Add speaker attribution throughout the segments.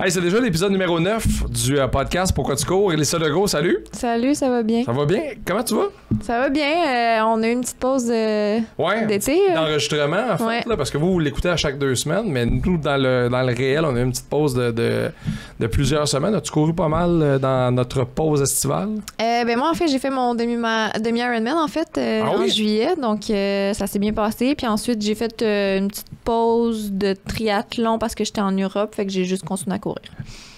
Speaker 1: Hey, c'est déjà l'épisode numéro 9 du podcast Pourquoi tu cours. Elissa Legault, salut.
Speaker 2: Salut, ça va bien.
Speaker 1: Ça va bien? Comment tu vas?
Speaker 2: Ça va bien. On a eu une petite pause d'été.
Speaker 1: D'enregistrement, en fait, là, parce que vous l'écoutez à chaque 2 semaines, mais nous, dans le réel, on a eu une petite pause de plusieurs semaines. As-tu couru pas mal dans notre pause estivale?
Speaker 2: Ben moi, en fait, j'ai fait mon demi-Ironman, en fait, en juillet. Donc, ça s'est bien passé. Puis ensuite, j'ai fait une petite pause de triathlon parce que j'étais en Europe. Fait que j'ai juste continué à courir.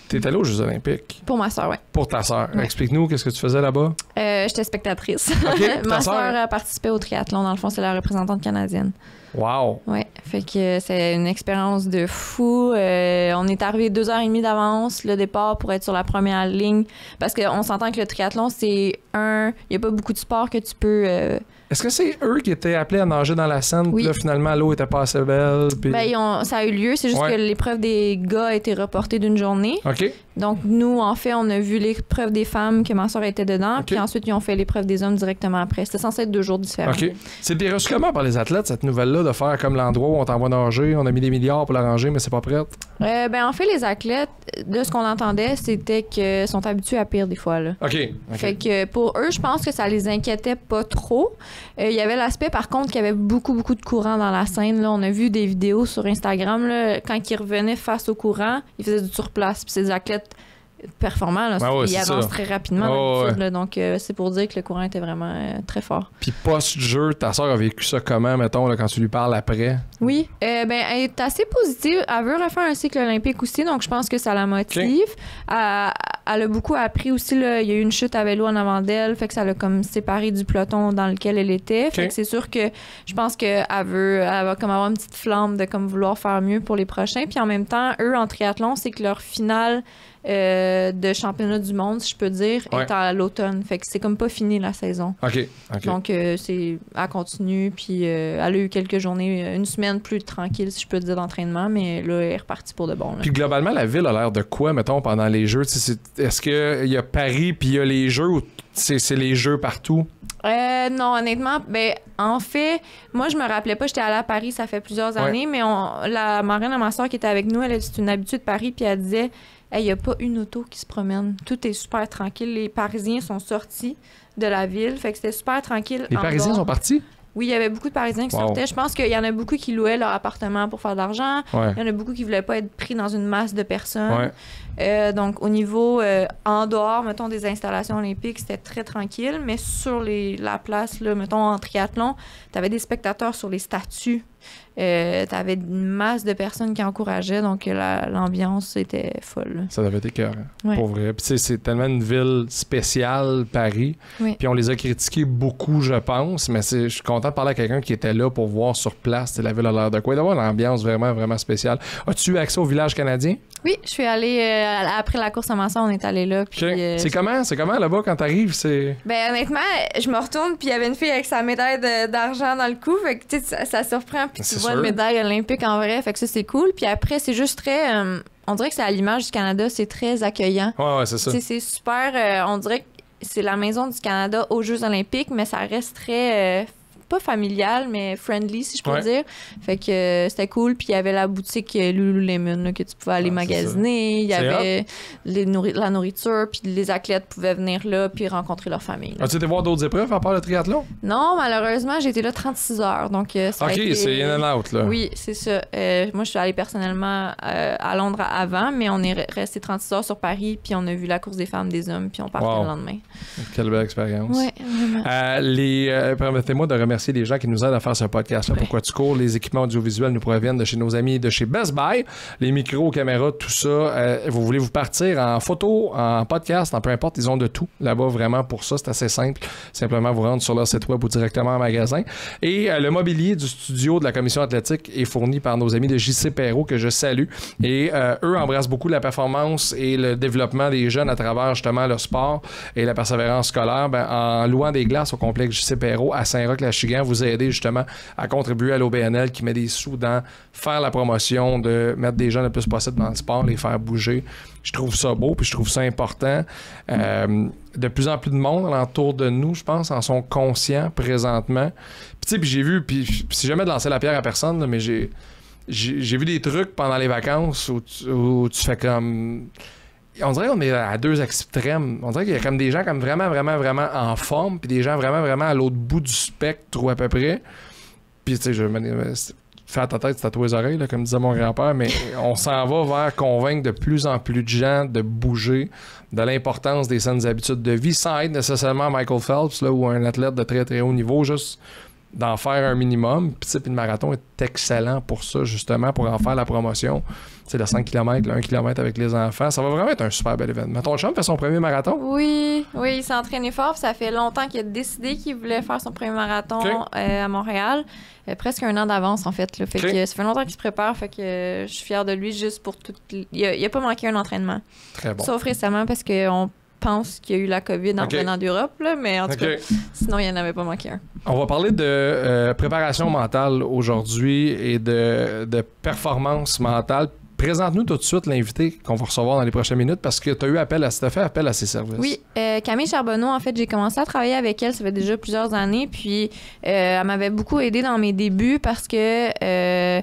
Speaker 1: T'es allée aux Jeux Olympiques?
Speaker 2: Pour ma soeur, oui.
Speaker 1: Pour ta soeur.
Speaker 2: Ouais.
Speaker 1: Explique-nous, qu'est-ce que tu faisais là-bas?
Speaker 2: J'étais spectatrice.
Speaker 1: OK,
Speaker 2: ma soeur a participé au triathlon. Dans le fond, c'est la représentante canadienne.
Speaker 1: Wow!
Speaker 2: Oui, fait que c'est une expérience de fou. On est arrivé 2h30 d'avance, le départ, pour être sur la première ligne. Parce qu'on s'entend que le triathlon, il n'y a pas beaucoup de sports que tu peux...
Speaker 1: Est-ce que c'est eux qui étaient appelés à nager dans la Seine?
Speaker 2: Oui.
Speaker 1: Puis là, finalement, l'eau était pas assez belle? Puis...
Speaker 2: Ben, ça a eu lieu. C'est juste que l'épreuve des gars a été reportée d'une journée.
Speaker 1: OK.
Speaker 2: Donc, nous, en fait, on a vu l'épreuve des femmes que ma soeur était dedans.
Speaker 1: Okay.
Speaker 2: Puis ensuite, ils ont fait l'épreuve des hommes directement après. C'était censé être 2 jours différents.
Speaker 1: OK. C'est bien reçu comment par les athlètes, cette nouvelle-là, de faire comme l'endroit où on t'envoie nager? On a mis des milliards pour la ranger, mais c'est pas prête?
Speaker 2: Ben, en fait, les athlètes, de ce qu'on entendait, c'était qu'ils sont habitués à pire des fois, là.
Speaker 1: OK.
Speaker 2: Fait que pour eux, je pense que ça les inquiétait pas trop. Il y avait l'aspect, par contre, qu'il y avait beaucoup de courant dans la Seine. Là. On a vu des vidéos sur Instagram. Là, quand ils revenaient face au courant, ils faisaient du surplace. Puis ces athlètes performants, là, ils avancent très rapidement. Là, donc, c'est pour dire que le courant était vraiment très fort.
Speaker 1: Puis post-jeu, ta soeur a vécu ça comment, mettons, là, quand tu lui parles après?
Speaker 2: Oui. Elle est assez positive. Elle veut refaire un cycle olympique aussi, donc je pense que ça la motive. Okay. Elle a beaucoup appris aussi. Là, il y a eu une chute à vélo en avant d'elle, fait que ça l'a comme séparé du peloton dans lequel elle était. Fait que c'est sûr que je pense qu'elle va comme avoir une petite flamme de comme vouloir faire mieux pour les prochains. Puis en même temps, eux, en triathlon, c'est que leur finale de championnat du monde, si je peux dire, est à l'automne. Fait que c'est comme pas fini la saison.
Speaker 1: OK.
Speaker 2: Donc, elle continue, puis elle a eu quelques journées, une semaine plus tranquille, si je peux dire, d'entraînement, mais là, elle est repartie pour de bon. Là.
Speaker 1: Puis globalement, la ville a l'air de quoi, mettons, pendant les Jeux? Est-ce qu'il y a Paris, puis il y a les Jeux, ou c'est les Jeux partout?
Speaker 2: Non, honnêtement, en fait, moi, je me rappelais pas, j'étais allée à Paris, ça fait plusieurs années, mais la marraine de ma soeur qui était avec nous, c'est une habitude de Paris, puis elle disait... Il n'y a pas une auto qui se promène. Tout est super tranquille. Les Parisiens sont sortis de la ville. Fait que c'était super tranquille.
Speaker 1: Les Parisiens sont partis?
Speaker 2: Oui, il y avait beaucoup de Parisiens qui sortaient. Je pense qu'il y en a beaucoup qui louaient leur appartement pour faire de l'argent. Il y en a beaucoup qui ne voulaient pas être pris dans une masse de personnes. Donc, au niveau en dehors, mettons, des installations olympiques, c'était très tranquille. Mais sur la place, là, mettons, en triathlon, tu avais des spectateurs sur les statues. T'avais une masse de personnes qui encourageaient, donc l'ambiance était folle.
Speaker 1: Ça devait être écœurant, pour vrai. Puis c'est tellement une ville spéciale, Paris. Puis on les a critiqués beaucoup, je pense, mais je suis content de parler à quelqu'un qui était là pour voir sur place la ville a l'air de quoi. D'avoir une ambiance vraiment, vraiment spéciale. As-tu eu accès au village canadien? Oui,
Speaker 2: je suis allée, après la course à Masson, on est allé là. Puis,
Speaker 1: c'est comment là-bas quand t'arrives?
Speaker 2: Honnêtement, je me retourne, puis il y avait une fille avec sa médaille d'argent dans le cou. Fait que ça surprend, puis tu vois une médaille olympique en vrai, fait que ça, c'est cool. Puis après, c'est juste très... on dirait que c'est à l'image du Canada, c'est très accueillant.
Speaker 1: Ouais, c'est ça.
Speaker 2: C'est super... on dirait que c'est la maison du Canada aux Jeux olympiques, mais ça reste très... pas familial, mais friendly, si je peux dire. Fait que c'était cool. Puis il y avait la boutique Lululemon là, que tu pouvais aller magasiner. Il y avait la nourriture, puis les athlètes pouvaient venir là puis rencontrer leur famille.
Speaker 1: As-tu été voir d'autres épreuves à part le triathlon?
Speaker 2: Non, malheureusement, j'ai été là 36 heures. Donc, c'est
Speaker 1: in and out, là.
Speaker 2: Oui, c'est ça. Moi, je suis allée personnellement à Londres avant, mais on est resté 36 heures sur Paris, puis on a vu la course des femmes, des hommes, puis on partait le lendemain.
Speaker 1: Quelle belle expérience.
Speaker 2: Oui, vraiment.
Speaker 1: Permettez-moi de remercier les gens qui nous aident à faire ce podcast-là. Pourquoi tu cours? Les équipements audiovisuels nous proviennent de chez nos amis de chez Best Buy. Les micros, caméras, tout ça. Vous voulez vous partir en photo, en podcast, en peu importe, ils ont de tout là-bas vraiment pour ça. C'est assez simple. Simplement vous rendre sur leur site web ou directement en magasin. Et le mobilier du studio de la Commission athlétique est fourni par nos amis de JC Perrault que je salue. Et eux embrassent beaucoup la performance et le développement des jeunes à travers justement le sport et la persévérance scolaire. En louant des glaces au complexe JC Perrault à Saint-Roch-la-Chigan, vous aider justement à contribuer à l'OBNL qui met des sous dans faire la promotion, de mettre des gens le plus possible dans le sport, les faire bouger. Je trouve ça beau, puis je trouve ça important. De plus en plus de monde alentour de nous, je pense, en sont conscients présentement. Puis tu sais, j'ai vu, puis c'est jamais de lancer la pierre à personne, là, mais j'ai j'ai vu des trucs pendant les vacances où tu fais comme... On dirait qu'on est à deux extrêmes. On dirait qu'il y a comme des gens comme vraiment, vraiment, vraiment en forme, puis des gens vraiment, vraiment à l'autre bout du spectre ou à peu près. Puis, tu sais, fais à ta tête, c'est à toi les oreilles, là, comme disait mon grand-père, mais on s'en va vers convaincre de plus en plus de gens de bouger, de l'importance des saines habitudes de vie, sans être nécessairement Michael Phelps là, ou un athlète de très, très haut niveau, juste d'en faire un minimum. Puis le marathon est excellent pour ça, justement, pour en faire la promotion. Tu sais, le 5 km, le 1 km avec les enfants, ça va vraiment être un super bel événement. Ton chum fait son premier marathon?
Speaker 2: Oui, il s'est entraîné fort. Puis ça fait longtemps qu'il a décidé qu'il voulait faire son premier marathon à Montréal. Presque un an d'avance, en fait. Là. Fait que ça fait longtemps qu'il se prépare. Fait que je suis fière de lui juste pour tout. Il a pas manqué un entraînement.
Speaker 1: Très bon.
Speaker 2: Sauf récemment parce qu'on pense qu'il y a eu la COVID en revenant d'Europe, là, mais en tout cas, sinon, il n'y en avait pas manqué un.
Speaker 1: On va parler de préparation mentale aujourd'hui et de performance mentale. Présente-nous tout de suite l'invité qu'on va recevoir dans les prochaines minutes parce que tu as fait appel à ses services.
Speaker 2: Oui, Camille Charbonneau, en fait, j'ai commencé à travailler avec elle, ça fait déjà plusieurs années, puis elle m'avait beaucoup aidée dans mes débuts parce que,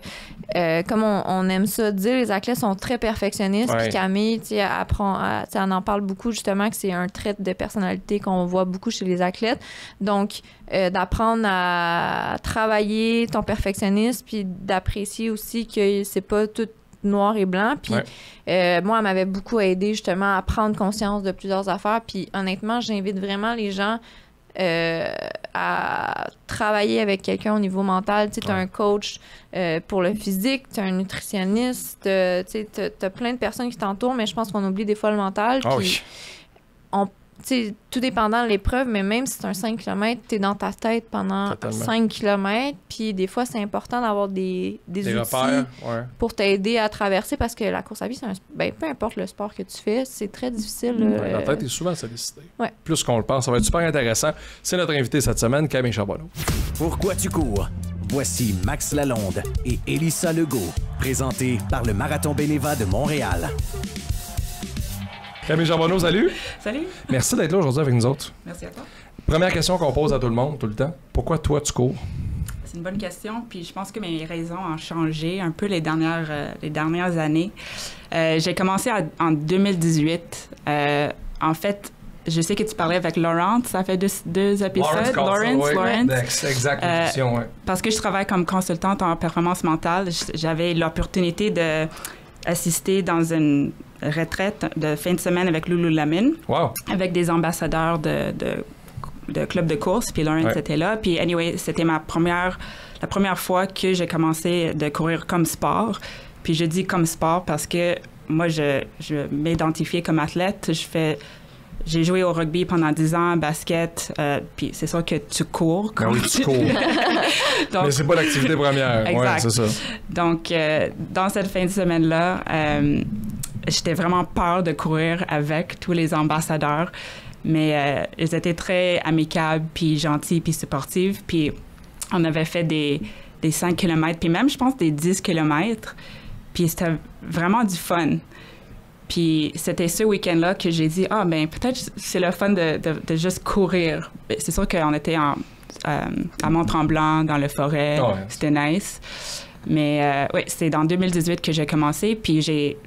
Speaker 2: comme on aime ça dire, les athlètes sont très perfectionnistes, puis Camille, elle en parle beaucoup justement que c'est un trait de personnalité qu'on voit beaucoup chez les athlètes. Donc, d'apprendre à travailler ton perfectionnisme, puis d'apprécier aussi que c'est pas tout noir et blanc. Puis moi, elle m'avait beaucoup aidé justement à prendre conscience de plusieurs affaires. Puis honnêtement, j'invite vraiment les gens à travailler avec quelqu'un au niveau mental. Tu sais, t'as un coach pour le physique, t'as un nutritionniste, tu sais, t'as plein de personnes qui t'entourent, mais je pense qu'on oublie des fois le mental. Puis tout dépendant de l'épreuve, mais même si c'est un 5 km, t'es dans ta tête pendant 5 km, puis des fois, c'est important d'avoir des outils
Speaker 1: repères,
Speaker 2: pour t'aider à traverser, parce que la course à pied, peu importe le sport que tu fais, c'est très difficile.
Speaker 1: La tête est souvent sollicitée. Plus qu'on le pense, ça va être super intéressant. C'est notre invité cette semaine, Camille Charbonneau.
Speaker 3: Pourquoi tu cours? Voici Max Lalonde et Élissa Legault, présentés par le Marathon Beneva de Montréal.
Speaker 1: Camille Charbonneau, salut!
Speaker 4: Salut!
Speaker 1: Merci d'être là aujourd'hui avec nous autres.
Speaker 4: Merci à toi.
Speaker 1: Première question qu'on pose à tout le monde, tout le temps. Pourquoi toi, tu cours?
Speaker 4: C'est une bonne question, puis je pense que mes raisons ont changé un peu les dernières années. J'ai commencé en 2018. En fait, je sais que tu parlais avec Laurent, ça fait deux épisodes.
Speaker 1: Lawrence. Exact,
Speaker 4: Parce que je travaille comme consultante en performance mentale, j'avais l'opportunité d'assister dans une retraite de fin de semaine avec Lululemon, avec des ambassadeurs de clubs de course, puis Lawrence était là. Puis anyway, c'était la première fois que j'ai commencé de courir comme sport. Puis je dis comme sport parce que moi, je m'identifiais comme athlète. J'ai joué au rugby pendant 10 ans, basket, puis c'est sûr que tu cours.
Speaker 1: Oui, tu cours. Donc, mais c'est pas l'activité première.
Speaker 4: Exact.
Speaker 1: C'est ça.
Speaker 4: Donc, dans cette fin de semaine-là, j'étais vraiment peur de courir avec tous les ambassadeurs, mais ils étaient très amicables, puis gentils, puis sportifs, puis on avait fait des 5 km, puis même, je pense, des 10 km, puis c'était vraiment du fun. Puis c'était ce week-end-là que j'ai dit, peut-être c'est le fun de juste courir. C'est sûr qu'on était à Mont-Tremblant, dans la forêt, c'était nice. Mais c'est dans 2018 que j'ai commencé, puis j'ai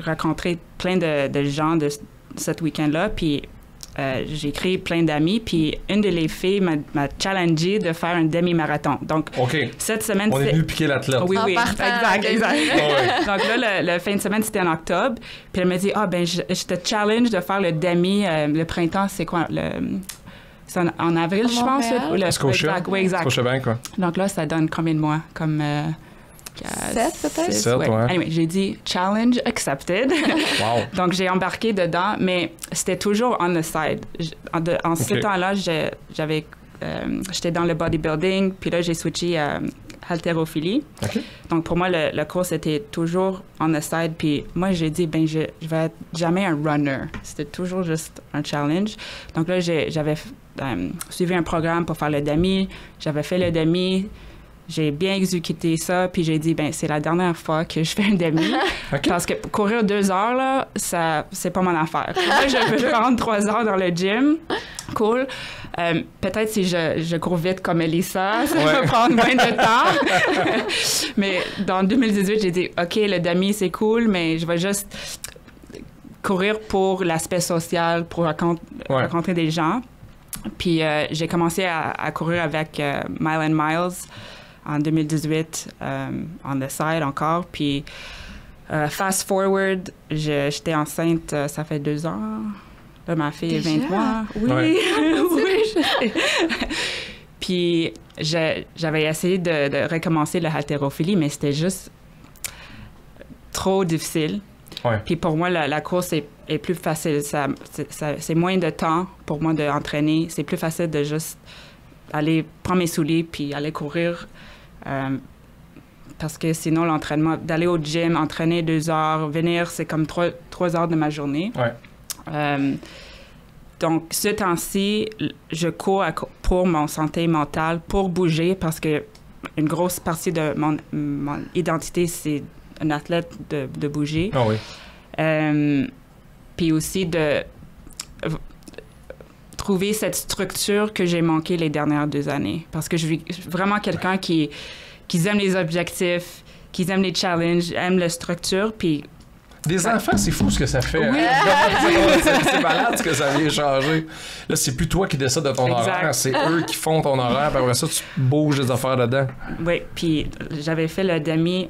Speaker 4: rencontré plein de gens de ce week-end-là, puis j'ai créé plein d'amis, puis une de les filles m'a challengé de faire un demi-marathon. Donc, cette semaine...
Speaker 1: On est venu piquer l'athlète.
Speaker 4: Oui, exact. Donc là, le fin de semaine, c'était en octobre, puis elle m'a dit, je te challenge de faire le demi, le printemps, c'est quoi? C'est en avril, je pense.
Speaker 1: Scotia.
Speaker 4: Oui, exact.
Speaker 1: Scotiabank, quoi.
Speaker 4: Donc là, ça donne combien de mois? Comme...
Speaker 2: 7 peut-être?
Speaker 1: 7, ouais.
Speaker 4: Anyway, j'ai dit « challenge accepted ». Donc, j'ai embarqué dedans, mais c'était toujours on the side. En ce temps-là, j'étais dans le bodybuilding, puis là, j'ai switché à haltérophilie. Donc, pour moi, le course était toujours on the side, puis moi, j'ai dit « je vais être jamais un runner ». C'était toujours juste un challenge. Donc là, j'avais suivi un programme pour faire le demi. J'avais fait le demi. J'ai bien exécuté ça, puis j'ai dit, c'est la dernière fois que je fais un demi. Parce que courir 2 heures, là, c'est pas mon affaire. Moi, je veux prendre 3 heures dans le gym, cool. Peut-être si je cours vite comme Elissa, ça va prendre moins de temps. Mais dans 2018, j'ai dit, OK, le DAMI, c'est cool, mais je vais juste courir pour l'aspect social, pour rencontrer des gens. Puis j'ai commencé à courir avec Mile and Miles en 2018, on the side encore. Puis fast forward, j'étais enceinte, ça fait 2 ans. Là, ma fille est 20 mois. Oui, oui. Puis j'avais essayé de recommencer la haltérophilie, mais c'était juste trop difficile.
Speaker 1: Ouais.
Speaker 4: Puis pour moi, la course est plus facile. C'est moins de temps pour moi d'entraîner. C'est plus facile de juste aller prendre mes souliers puis aller courir. Parce que sinon, l'entraînement, d'aller au gym, entraîner 2 heures, venir, c'est comme 3 heures de ma journée.
Speaker 1: Ouais.
Speaker 4: Donc, ce temps-ci, je cours pour mon santé mentale, pour bouger, parce que une grosse partie de mon identité, c'est un athlète de bouger.
Speaker 1: Ah oui.
Speaker 4: Puis aussi de trouver cette structure que j'ai manquée les dernières 2 années. Parce que je suis vraiment quelqu'un qui aime les objectifs, qui aime les challenges, aime la structure, puis...
Speaker 1: Des enfants, c'est fou ce que ça fait.
Speaker 4: Oui.
Speaker 1: C'est malade ce que ça vient changer. Là, c'est plus toi qui décides de ton horaire, c'est eux qui font ton horaire, puis après ça, tu bouges les affaires dedans.
Speaker 4: Oui, puis j'avais fait le demi...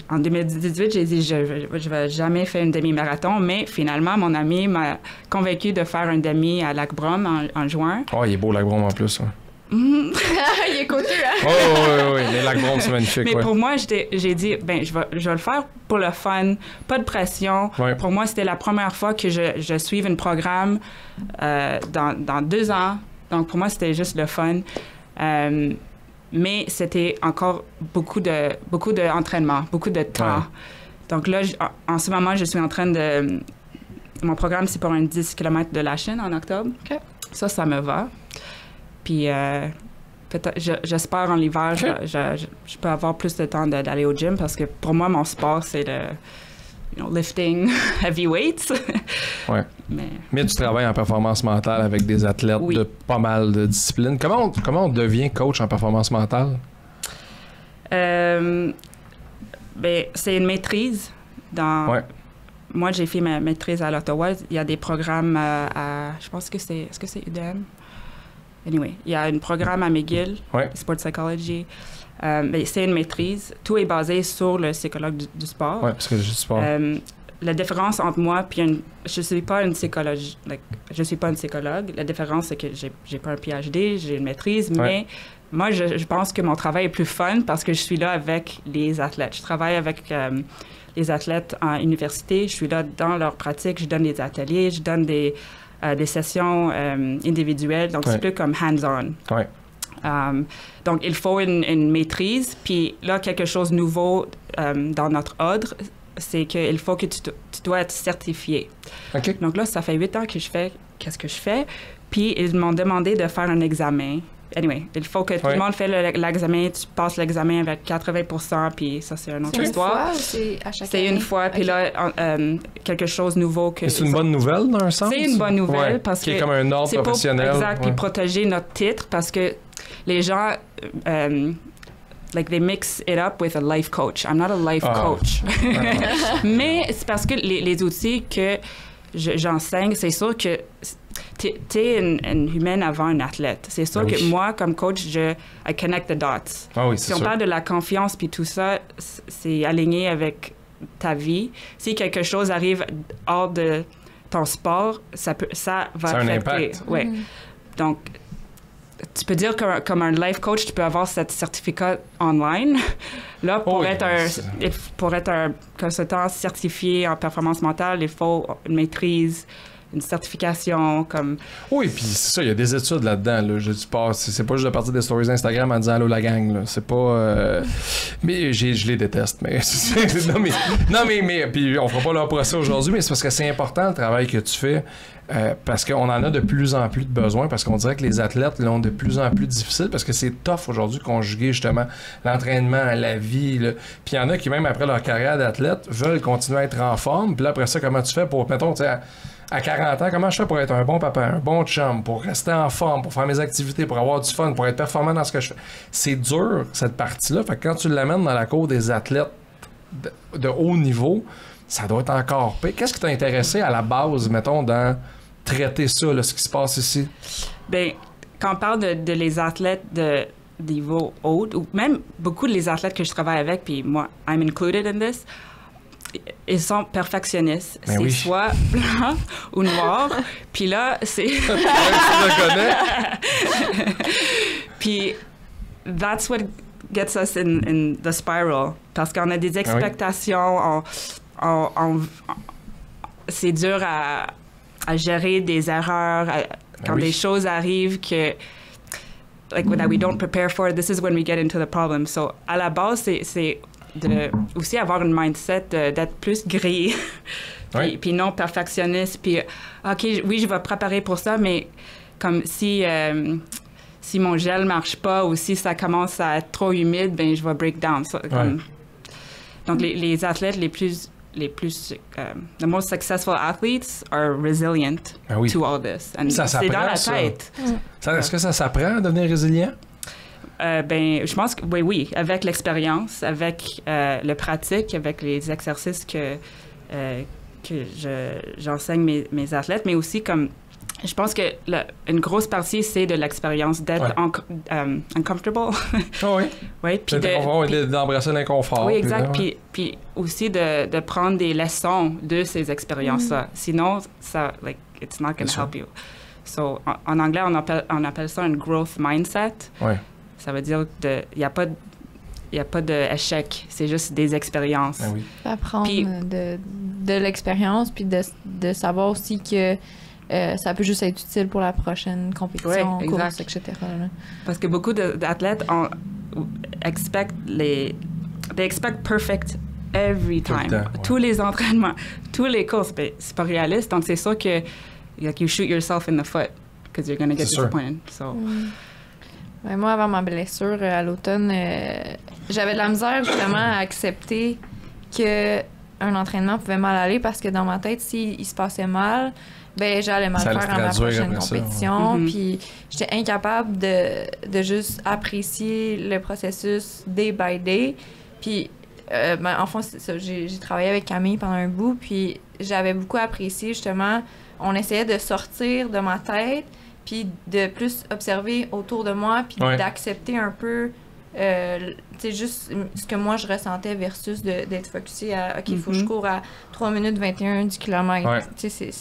Speaker 4: En 2018, j'ai dit, je vais jamais faire une demi-marathon, mais finalement, mon ami m'a convaincu de faire un demi à Lac-Brome en juin.
Speaker 1: Oh, il est beau, Lac-Brome, en plus. Hein.
Speaker 2: Il est coûteux, hein?
Speaker 1: Oui, les Lac-Brome, c'est magnifique.
Speaker 4: Mais pour moi, j'ai dit, je vais le faire pour le fun, pas de pression.
Speaker 1: Ouais.
Speaker 4: Pour moi, c'était la première fois que je suive un programme dans 2 ans. Donc, pour moi, c'était juste le fun. Mais c'était encore beaucoup d'entraînement, beaucoup de temps.
Speaker 1: Ouais.
Speaker 4: Donc là, en ce moment, je suis en train de... Mon programme, c'est pour un 10 km de la Chine en octobre.
Speaker 2: OK.
Speaker 4: Ça me va. Puis peut-être, j'espère en l'hiver,
Speaker 1: OK.
Speaker 4: je peux avoir plus de temps d'aller au gym parce que pour moi, mon sport, c'est le lifting, heavy weights.
Speaker 1: Ouais. Mais tu travailles en performance mentale avec des athlètes de pas mal de disciplines. Comment on devient coach en performance mentale?
Speaker 4: C'est une maîtrise. Moi, j'ai fait ma maîtrise à l'Ottawa. Il y a des programmes je pense que c'est... Est-ce que c'est UDM? Anyway, il y a un programme à McGill, Sport Psychology. Mais c'est une maîtrise. Tout est basé sur le psychologue du sport.
Speaker 1: Oui, parce que je suis sport.
Speaker 4: La différence entre moi puis je suis pas une psychologue. Je suis pas une psychologue. La différence, c'est que j'ai pas un PhD, j'ai une maîtrise, mais moi, je pense que mon travail est plus fun parce que je suis là avec les athlètes. Je travaille avec les athlètes en université. Je suis là dans leur pratique. Je donne des ateliers, je donne des sessions individuelles. Donc, c'est plus comme hands-on.
Speaker 1: Ouais.
Speaker 4: Donc, il faut une maîtrise. Puis là, quelque chose de nouveau dans notre ordre, c'est qu'il faut que tu dois être certifié.
Speaker 1: Okay.
Speaker 4: Donc là, ça fait 8 ans que je fais qu'est-ce que je fais. Puis, ils m'ont demandé de faire un examen. Anyway, il faut que tout le monde fait l'examen. Tu passes l'examen avec 80%, puis ça, c'est une autre histoire.
Speaker 2: C'est à chaque
Speaker 4: C'est une fois, puis là, quelque chose de nouveau.
Speaker 1: C'est une bonne nouvelle, dans un sens?
Speaker 4: C'est une bonne nouvelle, parce que...
Speaker 1: C'est comme un ordre professionnel.
Speaker 4: Exact, puis protéger notre titre, parce que les gens... they mix it up with a life coach. I'm not a life coach. Mais c'est parce que les outils que j'enseigne, c'est sûr que t'es une humaine avant un athlète. C'est sûr que moi, comme coach, I connect the dots.
Speaker 1: Ah oui, c'est
Speaker 4: si on parle de la confiance puis tout ça, c'est aligné avec ta vie. Si quelque chose arrive hors de ton sport, ça va affecter.
Speaker 1: Un impact.
Speaker 4: Ouais. Donc, tu peux dire que comme un life coach, tu peux avoir ce certificat online. Là, pour être un consultant certifié en performance mentale, il faut une maîtrise, une certification comme...
Speaker 1: Oui, puis c'est ça, il y a des études là-dedans. Là. C'est pas juste de partir des stories Instagram en disant « Allô, la gang ». Là. C'est pas... Mais je les déteste. Mais non, mais puis on fera pas leur procès aujourd'hui, mais c'est parce que c'est important le travail que tu fais. parce qu'on en a de plus en plus de besoin, parce qu'on dirait que les athlètes l'ont de plus en plus difficile, parce que c'est tough aujourd'hui conjuguer justement l'entraînement à la vie. Là. Puis il y en a qui, même après leur carrière d'athlète, veulent continuer à être en forme. Puis là, après ça, comment tu fais pour, mettons, tu sais, à 40 ans, comment je fais pour être un bon papa, un bon chum, pour rester en forme, pour faire mes activités, pour avoir du fun, pour être performant dans ce que je fais? C'est dur, cette partie-là. Fait que quand tu l'amènes dans la cour des athlètes de haut niveau, ça doit être encore pire. Qu'est-ce qui t'a intéressé à la base, mettons, dans traiter ça, là, ce qui se passe ici?
Speaker 4: Bien, quand on parle de les athlètes de niveau haut, ou même beaucoup de les athlètes que je travaille avec, puis moi, I'm included in this, ils sont perfectionnistes.
Speaker 1: Ben
Speaker 4: c'est
Speaker 1: oui.
Speaker 4: soit blanc ou noir. Puis là, c'est...
Speaker 1: Tu le connais?
Speaker 4: Puis, that's what gets us in the spiral. Parce qu'on a des expectations, c'est dur à gérer des erreurs, quand des choses arrivent que that we don't prepare for. This is when we get into the problem. So, à la base, c'est de aussi avoir une mindset d'être plus gris, puis non perfectionniste, puis OK, oui, je vais préparer pour ça, mais comme si mon gel marche pas ou si ça commence à être trop humide, ben je vais break down. So, donc, les athlètes les plus the most successful athletes are resilient to all this. And
Speaker 1: ça
Speaker 4: c'est dans la
Speaker 1: ça.
Speaker 4: tête.
Speaker 1: Est-ce que ça s'apprend à devenir résilient?
Speaker 4: Ben, je pense que oui, avec l'expérience, avec le pratique, avec les exercices que j'enseigne mes athlètes, mais aussi comme je pense que une grosse partie, c'est de l'expérience d'être uncomfortable. Oui, puis
Speaker 1: d'embrasser l'inconfort.
Speaker 4: Oui, exact. Puis aussi de prendre des leçons de ces expériences-là. Sinon, ça, it's not going to help you. So, en anglais, on appelle ça un growth mindset.
Speaker 1: Oui.
Speaker 4: Ça veut dire qu'il n'y a pas d'échec, c'est juste des expériences.
Speaker 1: Ah oui.
Speaker 2: Apprendre de l'expérience, puis de savoir aussi que ça peut juste être utile pour la prochaine compétition, course, etc. Là.
Speaker 4: Parce que beaucoup d'athlètes expect perfect every time. Tous les entraînements, tous les courses, ben, c'est pas réaliste. Donc, c'est sûr que you shoot yourself in the foot because you're going to get disappointed. So.
Speaker 2: Ouais, moi, avant ma blessure à l'automne, j'avais de la misère justement à accepter qu'un entraînement pouvait mal aller parce que dans ma tête, s'il se passait mal, ben j'allais mal faire à ma prochaine compétition. Puis j'étais incapable de juste apprécier le processus day by day. Puis, en fond, c'est ça, j'ai travaillé avec Camille pendant un bout, puis j'avais beaucoup apprécié justement, on essayait de sortir de ma tête, puis de plus observer autour de moi, puis d'accepter un peu, tu sais, juste ce que moi je ressentais versus d'être focusé à, OK, il faut que je cours à 3 minutes 21 du kilomètre.
Speaker 1: Ouais.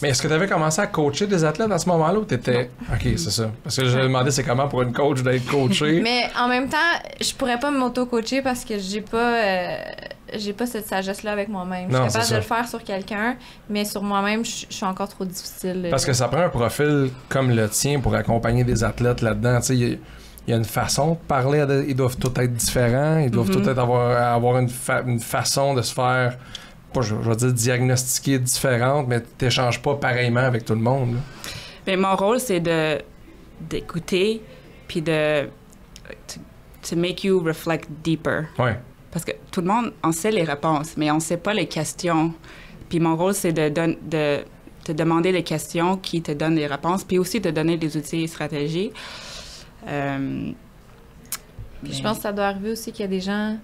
Speaker 1: Mais est-ce que tu avais commencé à coacher des athlètes à ce moment-là ou t'étais... OK, c'est ça. Parce que je me demandais c'est comment pour une coach d'être coachée.
Speaker 2: Mais en même temps, je pourrais pas m'auto-coacher parce que j'ai pas cette sagesse-là avec moi-même. Je suis capable de le faire sur quelqu'un, mais sur moi-même, je suis encore trop difficile.
Speaker 1: Parce que ça prend un profil comme le tien pour accompagner des athlètes là-dedans. Tu sais, il y a une façon de parler. Ils doivent tous être différents. Ils doivent tous avoir une façon de se faire, je vais dire diagnostiquer différente, mais tu n'échanges pas pareillement avec tout le monde.
Speaker 4: Bien, mon rôle, c'est d'écouter puis to make you reflect deeper.
Speaker 1: Ouais.
Speaker 4: Parce que tout le monde, on sait les réponses, mais on ne sait pas les questions. Puis mon rôle, c'est de te demander les questions qui te donnent les réponses, puis aussi de donner des outils et stratégies.
Speaker 2: Je pense que ça doit arriver aussi qu'il y a des gens,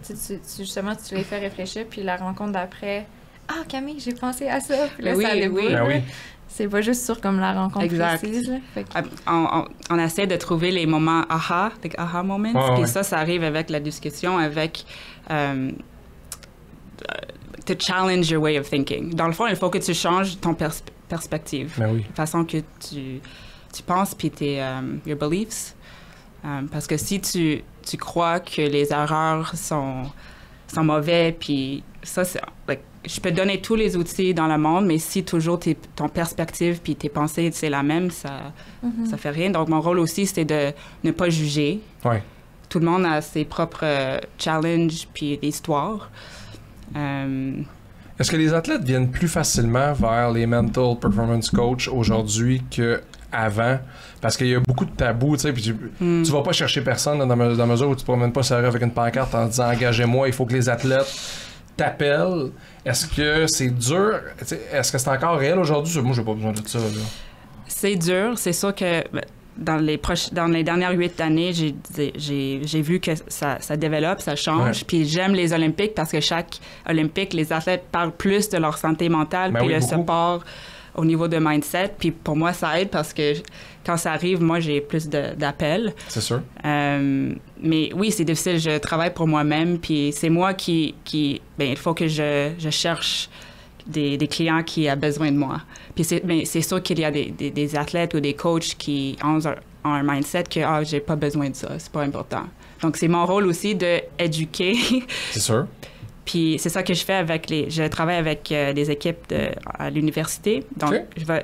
Speaker 2: justement, tu les fais réfléchir, puis la rencontre d'après, « Ah, Camille, j'ai pensé à ça! » Puis là, ça déboule.
Speaker 1: Oui.
Speaker 2: C'est pas juste sur comme la rencontre précise. Là. Fait que...
Speaker 4: on essaie de trouver les moments aha, like aha moments. Puis ça arrive avec la discussion, avec to challenge your way of thinking. Dans le fond, il faut que tu changes ton perspective. La façon que tu penses, puis your beliefs. Parce que si tu crois que les erreurs sont mauvais, puis ça, c'est... je peux te donner tous les outils dans le monde, mais si toujours ton perspective puis tes pensées, c'est la même, ça fait rien. Donc, mon rôle aussi, c'est de ne pas juger.
Speaker 1: Ouais.
Speaker 4: Tout le monde a ses propres challenges puis histoires.
Speaker 1: Est-ce que les athlètes viennent plus facilement vers les mental performance coach aujourd'hui qu'avant? Parce qu'il y a beaucoup de tabous, tu sais, puis tu vas pas chercher personne dans la mesure où tu te promènes pas sérieux avec une pancarte en disant « Engagez-moi, il faut que les athlètes t'appellent ». Est-ce que c'est dur? Est-ce que c'est encore réel aujourd'hui? Moi, j'ai pas besoin de ça, là.
Speaker 4: C'est dur. C'est sûr que dans les dernières 8 années, j'ai vu que ça développe, ça change. Puis j'aime les Olympiques parce que chaque Olympique, les athlètes parlent plus de leur santé mentale, puis le support au niveau de mindset. Puis pour moi, ça aide parce que quand ça arrive, moi, j'ai plus d'appels.
Speaker 1: C'est sûr.
Speaker 4: Mais oui, c'est difficile. Je travaille pour moi-même. Puis c'est moi qui il faut que je cherche des clients qui ont besoin de moi. Puis c'est sûr qu'il y a des athlètes ou des coachs qui ont un mindset que j'ai pas besoin de ça, c'est pas important. Donc c'est mon rôle aussi d'éduquer.
Speaker 1: C'est sûr.
Speaker 4: Puis c'est ça que je fais je travaille avec des équipes à l'université. Donc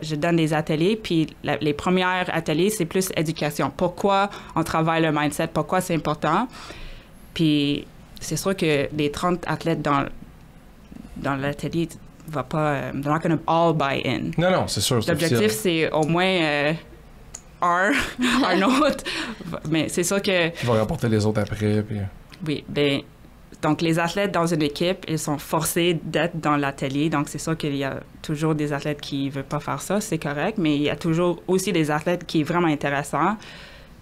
Speaker 4: je donne des ateliers. Puis les premiers ateliers, c'est plus éducation. Pourquoi on travaille le mindset? Pourquoi c'est important? Puis c'est sûr que les 30 athlètes dans l'atelier va pas... they're not going to all buy in.
Speaker 1: Non, c'est sûr.
Speaker 4: L'objectif, c'est au moins un autre. Mais c'est sûr que...
Speaker 1: Tu vas rapporter les autres après. Puis...
Speaker 4: Oui, bien... Donc, les athlètes dans une équipe, ils sont forcés d'être dans l'atelier. Donc, c'est sûr qu'il y a toujours des athlètes qui ne veulent pas faire ça, c'est correct. Mais il y a toujours aussi des athlètes qui sont vraiment intéressants.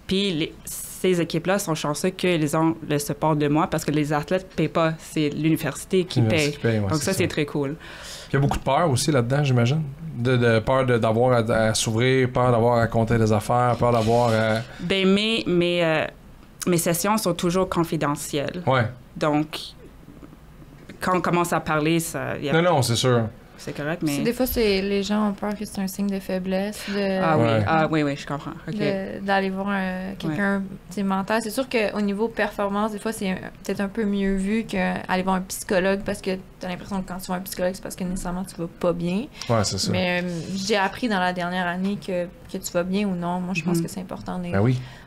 Speaker 4: Puis, ces équipes-là sont chanceux qu'ils ont le support de moi parce que les athlètes ne payent pas. C'est l'université qui paye. Donc, ça, c'est très cool.
Speaker 1: Il y a beaucoup de peur aussi là-dedans, j'imagine. De peur d'avoir à s'ouvrir, peur d'avoir à raconter des affaires, peur d'avoir à...
Speaker 4: Bien, mes sessions sont toujours confidentielles.
Speaker 1: Ouais.
Speaker 4: Donc, quand on commence à parler, ça...
Speaker 1: Non, c'est sûr.
Speaker 4: C'est correct, mais...
Speaker 2: Des fois, les gens ont peur que c'est un signe de faiblesse.
Speaker 4: Oui, je comprends. Okay.
Speaker 2: D'aller voir quelqu'un mental. C'est sûr qu'au niveau performance, des fois, c'est peut-être un peu mieux vu qu'aller voir un psychologue parce que tu as l'impression que quand tu vois un psychologue, c'est parce que nécessairement tu vas pas bien.
Speaker 1: Ouais, c'est ça.
Speaker 2: Mais j'ai appris dans la dernière année que tu vas bien ou non. Moi, je pense que c'est important d'être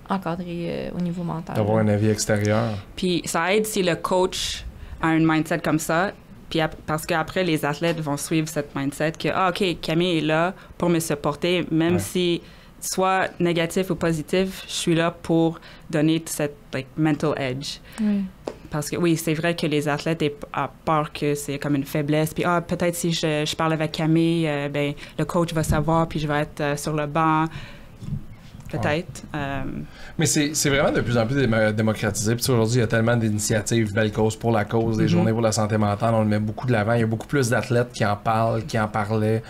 Speaker 2: encadré au niveau mental.
Speaker 1: D'avoir un avis extérieur.
Speaker 4: Puis ça aide si le coach a un mindset comme ça. Puis parce qu'après, les athlètes vont suivre cette mindset que, OK, Camille est là pour me supporter, même si soit négatif ou positif, je suis là pour donner cette mental edge. Parce que oui, c'est vrai que les athlètes ont peur que c'est comme une faiblesse. Puis peut-être si je parle avec Camille, le coach va savoir, puis je vais être sur le banc. Peut-être.
Speaker 1: Mais c'est vraiment de plus en plus démocratisé. Puis aujourd'hui, il y a tellement d'initiatives, Belle Cause pour la cause, des journées pour la santé mentale, on le met beaucoup de l'avant. Il y a beaucoup plus d'athlètes qui en parlent, qui en parlaient,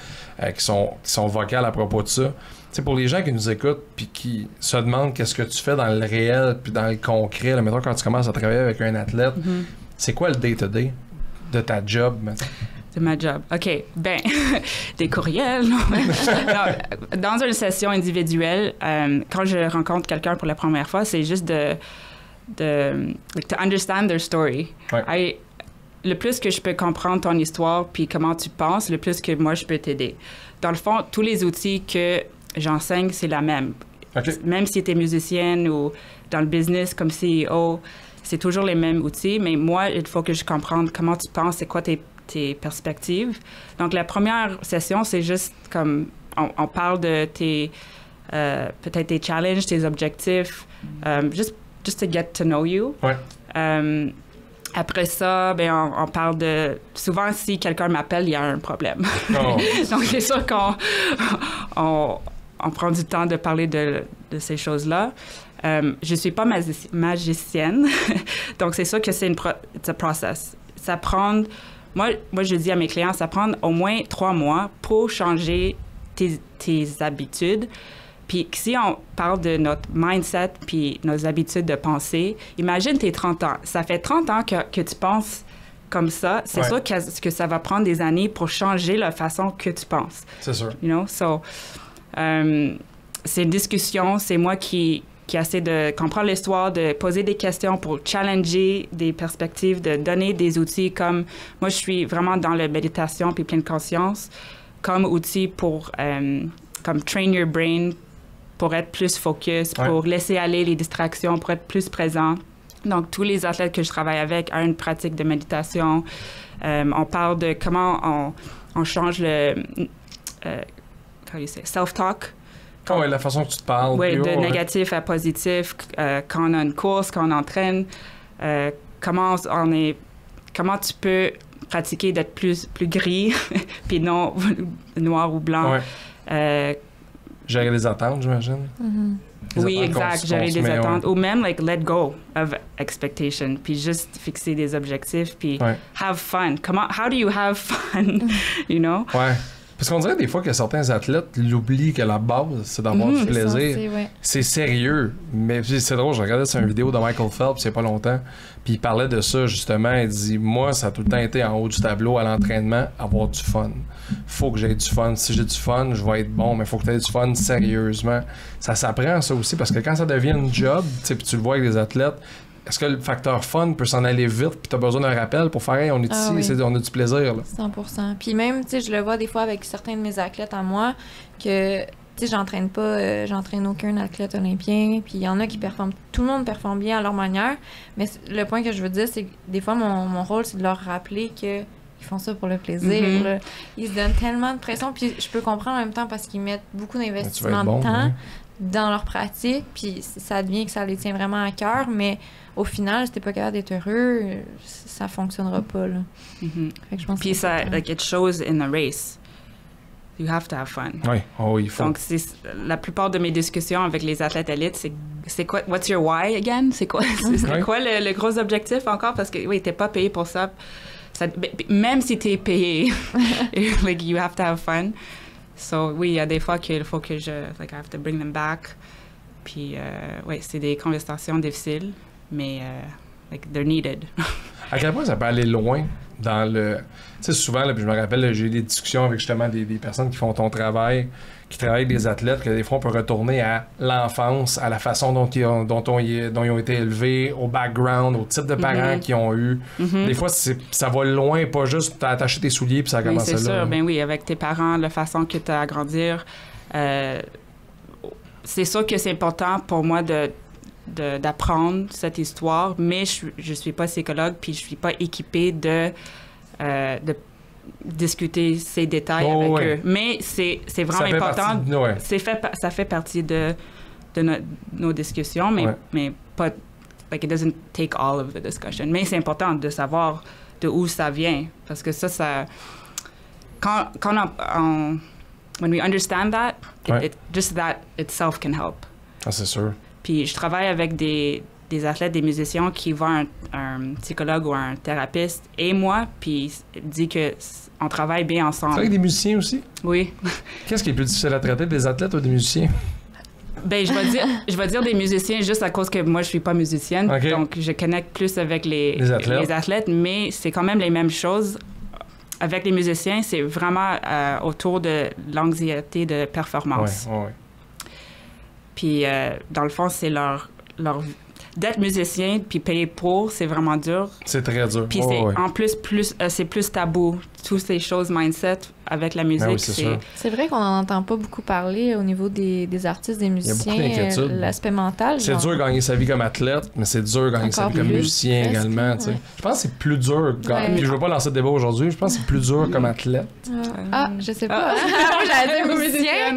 Speaker 1: qui sont vocales à propos de ça. Tu sais, pour les gens qui nous écoutent puis qui se demandent qu'est-ce que tu fais dans le réel puis dans le concret, là, mettons quand tu commences à travailler avec un athlète, c'est quoi le day-to-day de ta job, mettons?
Speaker 4: De ma job. OK. Ben, des courriels. Non. Dans une session individuelle, quand je rencontre quelqu'un pour la première fois, c'est juste to understand their story.
Speaker 1: Ouais.
Speaker 4: Le plus que je peux comprendre ton histoire puis comment tu penses, le plus que moi, je peux t'aider. Dans le fond, tous les outils que j'enseigne, c'est la même.
Speaker 1: Okay.
Speaker 4: Même si tu es musicienne ou dans le business comme CEO, c'est toujours les mêmes outils. Mais moi, il faut que je comprenne comment tu penses, c'est quoi tes perspectives. Donc, la première session, c'est juste comme... On parle de peut-être tes challenges, tes objectifs, just to get to know you.
Speaker 1: Ouais.
Speaker 4: Après ça, on parle de... Souvent, si quelqu'un m'appelle, il y a un problème.
Speaker 1: Oh.
Speaker 4: Donc, c'est sûr qu'on on prend du temps de parler de ces choses-là. Je suis pas magicienne. Donc, c'est sûr que c'est it's a process. Ça prend... Moi, je dis à mes clients, ça prend au moins 3 mois pour changer tes habitudes. Puis si on parle de notre mindset puis nos habitudes de pensée, imagine tes 30 ans. Ça fait 30 ans que tu penses comme ça. C'est sûr que ça va prendre des années pour changer la façon que tu penses.
Speaker 1: C'est sûr.
Speaker 4: You know? So, c'est une discussion. C'est moi qui essaie de comprendre l'histoire, de poser des questions pour challenger des perspectives, de donner des outils comme... Moi, je suis vraiment dans la méditation puis pleine conscience comme outil pour... comme train your brain pour être plus focus, pour laisser aller les distractions, pour être plus présent. Donc, tous les athlètes que je travaille avec ont une pratique de méditation. On parle de comment on change le self-talk.
Speaker 1: Oui, la façon que tu te parles.
Speaker 4: Oui, de négatif à positif. Quand on a une course, quand on entraîne, comment tu peux pratiquer d'être plus gris, puis non noir ou blanc.
Speaker 1: Ouais. Gérer les attentes, j'imagine.
Speaker 4: Oui, exact. Gérer les attentes. Ou même, let go of expectation. Puis juste fixer des objectifs. Puis have fun. How do you have fun? You know?
Speaker 1: Ouais. Parce qu'on dirait des fois que certains athlètes l'oublient que la base, c'est d'avoir du plaisir. C'est sérieux. Mais c'est drôle, je regardais sur une vidéo de Michael Phelps il n'y a pas longtemps. Puis il parlait de ça, justement. Il dit, moi, ça a tout le temps été en haut du tableau à l'entraînement, avoir du fun. Faut que j'aie du fun. Si j'ai du fun, je vais être bon, mais il faut que tu aies du fun sérieusement. Ça s'apprend, ça aussi, parce que quand ça devient une job, puis tu le vois avec les athlètes, est-ce que le facteur fun peut s'en aller vite, puis tu as besoin d'un rappel pour faire, hey, on est ici, on a du plaisir. Là.
Speaker 2: 100%. Puis même, tu sais, je le vois des fois avec certains de mes athlètes à moi, que, tu sais, j'entraîne aucun athlète olympien, puis il y en a qui performent, tout le monde performe bien à leur manière, mais le point que je veux dire, c'est que des fois, mon rôle, c'est de leur rappeler que ils font ça pour le plaisir. Là. Ils se donnent tellement de pression, puis je peux comprendre en même temps parce qu'ils mettent beaucoup d'investissement de temps dans leur pratique, puis ça devient que ça les tient vraiment à cœur, mais au final, si t'es pas capable d'être heureux, ça fonctionnera pas. Là. Fait que je pense
Speaker 4: puis ça, it shows in the race. You have to have fun.
Speaker 1: Oui, il faut.
Speaker 4: Donc, la plupart de mes discussions avec les athlètes élites, c'est quoi, what's your why again? C'est quoi, quoi le gros objectif encore? Parce que, oui, t'es pas payé pour ça. Même si t'es payé, like, you have to have fun. So, oui, il y a des fois qu'il faut que I have to bring them back. Puis, oui, c'est des conversations difficiles, mais, they're needed.
Speaker 1: À quel point ça peut aller loin dans le... Tu sais, souvent, là, puis je me rappelle, là, j'ai eu des discussions avec justement des personnes qui font ton travail, qui travaillent avec des athlètes, que des fois, on peut retourner à l'enfance, à la façon dont ils ont été élevés, au background, au type de parents qu'ils ont eu. Des fois, ça va loin, pas juste t'attacher tes souliers puis ça a commencé là.
Speaker 4: C'est sûr. Ben oui, avec tes parents, la façon que tu as à grandir, c'est sûr que c'est important pour moi d'apprendre cette histoire, mais je suis pas psychologue puis je suis pas équipée de discuter ces détails avec eux. Mais c'est vraiment important. Ça fait partie de nos discussions, mais pas... Like, it doesn't take all of the discussion. Mais c'est important de savoir de où ça vient, parce que ça... Quand when we understand that, just that itself can help.
Speaker 1: Ah, c'est sûr.
Speaker 4: Puis je travaille avec des athlètes, des musiciens qui voient un psychologue ou un thérapeute et moi, puis dit que on travaille bien ensemble.
Speaker 1: Avec des musiciens aussi?
Speaker 4: Oui.
Speaker 1: Qu'est-ce qui est plus difficile à traiter, des athlètes ou des musiciens?
Speaker 4: Ben, je vais dire des musiciens juste à cause que moi, je suis pas musicienne. Donc, je connecte plus avec les athlètes, mais c'est quand même les mêmes choses. Avec les musiciens, c'est vraiment autour de l'anxiété de performance. Puis, dans le fond, c'est leur d'être musicien puis payer pour, c'est vraiment dur.
Speaker 1: C'est très dur.
Speaker 4: Puis en plus c'est plus tabou. Toutes ces choses mindset avec la musique.
Speaker 2: C'est vrai qu'on n'en entend pas beaucoup parler au niveau des artistes, des musiciens.
Speaker 1: Il y a beaucoup d'inquiétudes.
Speaker 2: L'aspect mental.
Speaker 1: C'est dur de gagner sa vie comme athlète, mais c'est dur de gagner sa vie comme musicien également. Tu sais. Je pense que c'est plus dur. Puis je veux pas lancer le débat aujourd'hui. Je pense que c'est plus dur comme athlète.
Speaker 2: Je sais pas. J'allais dire musicien.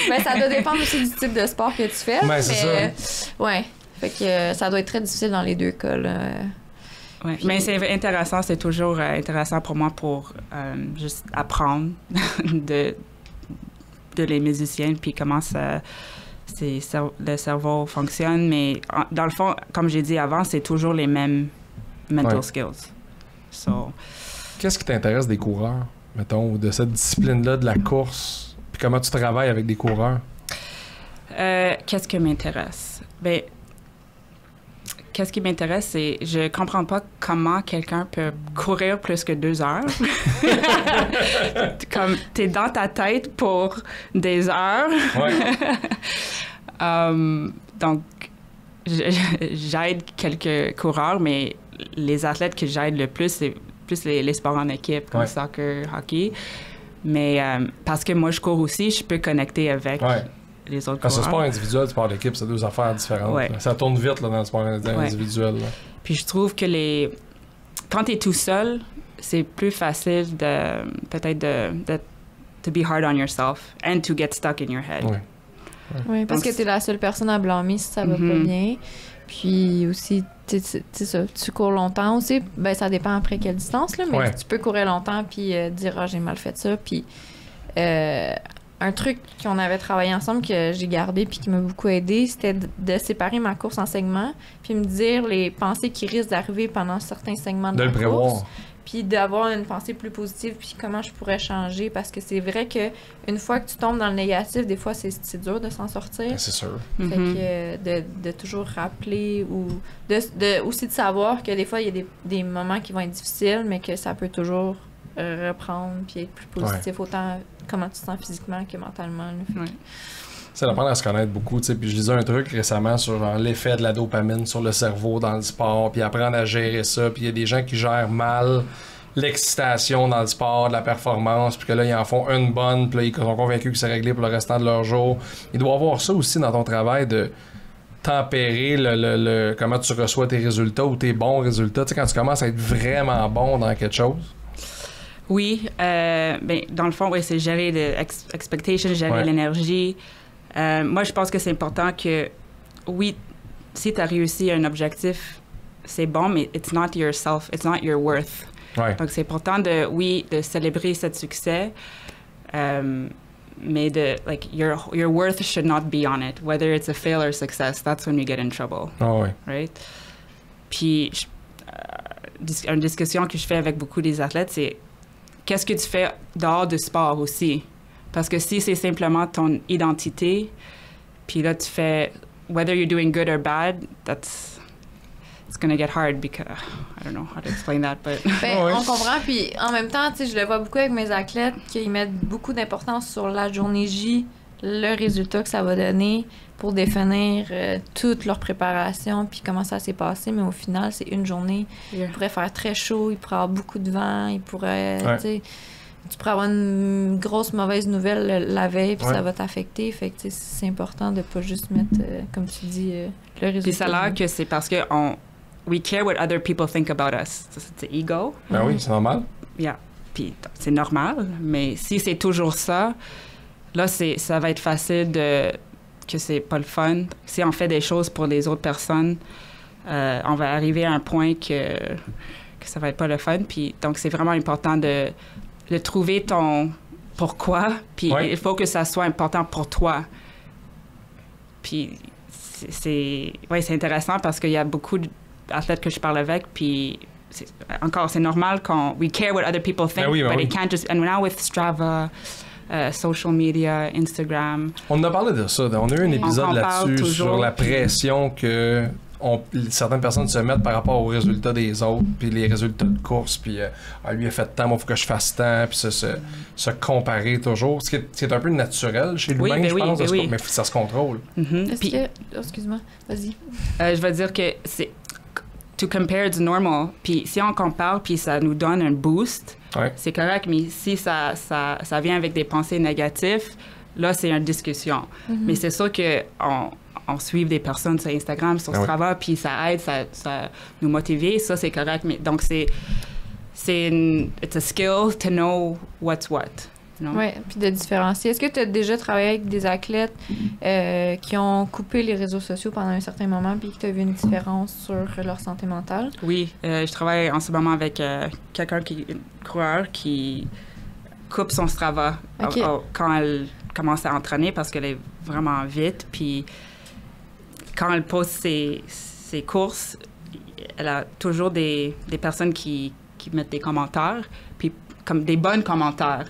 Speaker 2: Mais ça doit dépendre aussi du type de sport que tu fais.
Speaker 1: Ben, c'est ça.
Speaker 2: Ouais. Fait que ça doit être très difficile dans les deux cas, là.
Speaker 4: Oui, mais c'est intéressant, c'est toujours intéressant pour moi pour juste apprendre de les musiciens, puis comment le cerveau fonctionne. Mais dans le fond, comme j'ai dit avant, c'est toujours les mêmes mental skills. So.
Speaker 1: Qu'est-ce qui t'intéresse des coureurs, mettons, ou de cette discipline-là, de la course? Puis comment tu travailles avec des coureurs?
Speaker 4: Qu'est-ce qui m'intéresse? Ben, qu'est-ce qui m'intéresse, c'est je comprends pas comment quelqu'un peut courir plus que 2 heures. Comme t'es dans ta tête pour des heures. Donc, j'aide quelques coureurs, mais les athlètes que j'aide le plus, c'est plus les sports en équipe, comme soccer, hockey. Mais parce que moi, je cours aussi, je peux connecter avec... les autres coureurs.
Speaker 1: Le sport individuel, le sport d'équipe, c'est 2 affaires différentes. Ça tourne vite là, dans le sport individuel. Là.
Speaker 4: Puis je trouve que quand tu es tout seul, c'est plus facile peut-être to be hard on yourself and to get stuck in your head.
Speaker 1: Oui.
Speaker 2: Oui, parce que t'es la seule personne à blâmer si ça va pas bien. Puis aussi, tu cours longtemps aussi. Ben, ça dépend après quelle distance, là, mais tu peux courir longtemps puis dire « Ah, j'ai mal fait ça ». Puis un truc qu'on avait travaillé ensemble que j'ai gardé puis qui m'a beaucoup aidé, c'était de séparer ma course en segments puis me dire les pensées qui risquent d'arriver pendant certains segments de ma course. De le prévoir. Puis d'avoir une pensée plus positive, puis comment je pourrais changer, parce que c'est vrai que une fois que tu tombes dans le négatif, des fois, c'est dur de s'en sortir.
Speaker 1: C'est sûr.
Speaker 2: Fait que de toujours rappeler ou aussi de savoir que des fois, il y a des moments qui vont être difficiles, mais que ça peut toujours reprendre puis être plus positif, autant comment tu te sens physiquement que mentalement.
Speaker 1: C'est d'apprendre à se connaître beaucoup, tu sais. Puis je lisais un truc récemment sur genre, l'effet de la dopamine sur le cerveau dans le sport, puis apprendre à gérer ça. Puis il y a des gens qui gèrent mal l'excitation dans le sport, de la performance, puis que là, ils en font une bonne, puis là, ils sont convaincus que c'est réglé pour le restant de leur jour. Il doit y avoir ça aussi dans ton travail de tempérer le comment tu reçois tes résultats ou tes bons résultats. Tu sais, quand tu commences à être vraiment bon dans quelque chose.
Speaker 4: Oui, ben, dans le fond, c'est gérer l'expectation, gérer l'énergie. Moi, je pense que c'est important que, oui, si tu as réussi un objectif, c'est bon, mais it's not yourself, it's not your worth. Donc, c'est important de célébrer ce succès, mais your worth should not be on it. Whether it's a fail or success, that's when we get in trouble. Right? Puis, une discussion que je fais avec beaucoup des athlètes, c'est qu'est-ce que tu fais dehors du sport aussi? Parce que si c'est simplement ton identité, puis là, tu fais, whether you're doing good or bad, it's going to get hard because, I don't know how to explain that, but...
Speaker 2: On comprend, puis en même temps, tu sais, je le vois beaucoup avec mes athlètes, qu'ils mettent beaucoup d'importance sur la journée J, le résultat que ça va donner pour définir toute leur préparation, puis comment ça s'est passé, mais au final, c'est une journée. Il pourrait faire très chaud, il pourrait avoir beaucoup de vent, il pourrait, tu sais... Tu pourrais avoir une grosse mauvaise nouvelle la veille, puis ça va t'affecter. Fait que c'est important de pas juste mettre, comme tu dis, le résultat.
Speaker 4: Puis ça a l'air que c'est parce que we care what other people think about us. C'est ego.
Speaker 1: Ben oui, c'est normal.
Speaker 4: Yeah. Puis c'est normal, mais si c'est toujours ça, là, ça va être facile que c'est pas le fun. Si on fait des choses pour les autres personnes, on va arriver à un point que ça va être pas le fun. Puis donc, c'est vraiment important de trouver ton pourquoi, puis il faut que ça soit important pour toi. Puis c'est intéressant parce qu'il y a beaucoup d'athlètes que je parle avec, puis c'est normal we care what other people think, but it can't just... And now with Strava, social media, Instagram...
Speaker 1: On a parlé de ça, on a eu un épisode là-dessus sur la pression que... certaines personnes se mettent par rapport aux résultats des autres, puis les résultats de course, puis lui a fait tant, moi il faut que je fasse tant, puis se comparer toujours, ce qui est un peu naturel chez l'humain, je pense, mais ça se contrôle.
Speaker 2: Excuse-moi, vas-y.
Speaker 4: Je vais dire que c'est to compare du normal, puis si on compare, puis ça nous donne un boost, c'est correct, mais si ça vient avec des pensées négatives, là c'est une discussion. Mais c'est sûr que on suit des personnes sur Instagram, sur Strava, puis ça aide, ça nous motive, ça c'est correct. Mais donc it's a skill to know what's what.
Speaker 2: Oui, puis de différencier. Est-ce que tu as déjà travaillé avec des athlètes qui ont coupé les réseaux sociaux pendant un certain moment, puis que tu as vu une différence sur leur santé mentale?
Speaker 4: Oui, je travaille en ce moment avec un coureur qui coupe son Strava quand elle commence à entraîner parce qu'elle est vraiment vite, puis quand elle poste ses courses, elle a toujours des personnes qui mettent des commentaires, puis comme des bons commentaires.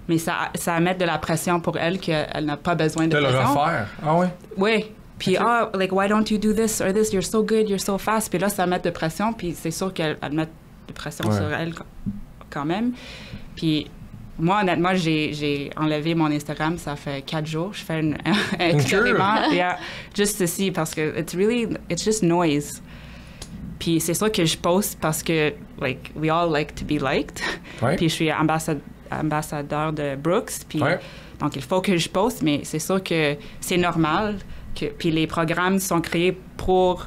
Speaker 4: Mais ça met de la pression pour elle qu'elle n'a pas besoin de pression.
Speaker 1: De le refaire. Ah oui?
Speaker 4: Oui. Puis, why don't you do this or this? You're so good, you're so fast. Puis là, ça met de pression, puis c'est sûr qu'elle met de pression sur elle quand même. Puis moi, honnêtement, j'ai enlevé mon Instagram, ça fait 4 jours. Je fais un experiment, just to see, parce que it's just noise. Puis c'est ça que je poste parce que, we all like to be liked. Puis je suis ambassadeur de Brooks, puis donc il faut que je poste, mais c'est sûr que c'est normal. Puis les programmes sont créés pour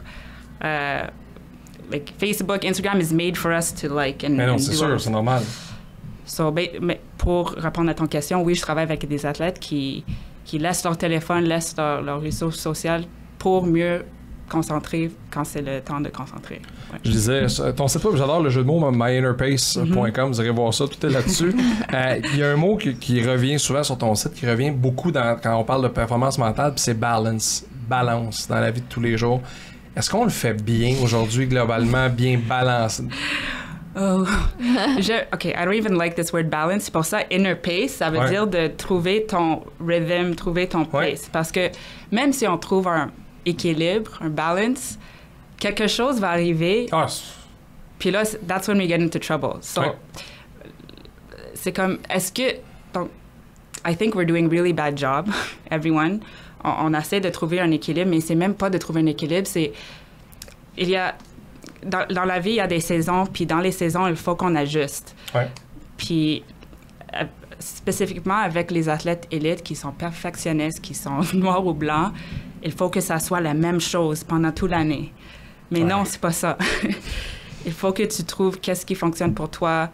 Speaker 4: like Facebook, Instagram is made for us to like and,
Speaker 1: Mais non,
Speaker 4: and
Speaker 1: c'est
Speaker 4: do
Speaker 1: sûr,
Speaker 4: all-
Speaker 1: c'est normal.
Speaker 4: So, mais pour répondre à ton question, oui, je travaille avec des athlètes qui laissent leur téléphone, laissent leur réseau social pour mieux concentrer quand c'est le temps de concentrer. Ouais.
Speaker 1: Je disais, ton site web, j'adore le jeu de mots, myinnerpace.com, vous irez voir ça, tout est là-dessus. Il y a un mot qui revient souvent sur ton site, qui revient beaucoup quand on parle de performance mentale, puis c'est balance dans la vie de tous les jours. Est-ce qu'on le fait bien aujourd'hui, globalement, bien balancé?
Speaker 4: Oh. OK, I don't even like this word balance. C'est pour ça, inner pace, ça veut dire de trouver ton rhythm, trouver ton pace. Parce que même si on trouve un équilibre, un balance, quelque chose va arriver. Puis là, that's when we get into trouble. So, c'est comme, est-ce que... Donc, I think we're doing really bad job, everyone. On essaie de trouver un équilibre, mais c'est même pas de trouver un équilibre, c'est... Il y a... Dans la vie, il y a des saisons, puis dans les saisons, il faut qu'on ajuste. Puis, spécifiquement avec les athlètes élites qui sont perfectionnistes, qui sont noirs ou blancs, il faut que ça soit la même chose pendant toute l'année. Mais non, c'est pas ça. Il faut que tu trouves qu'est-ce qui fonctionne pour toi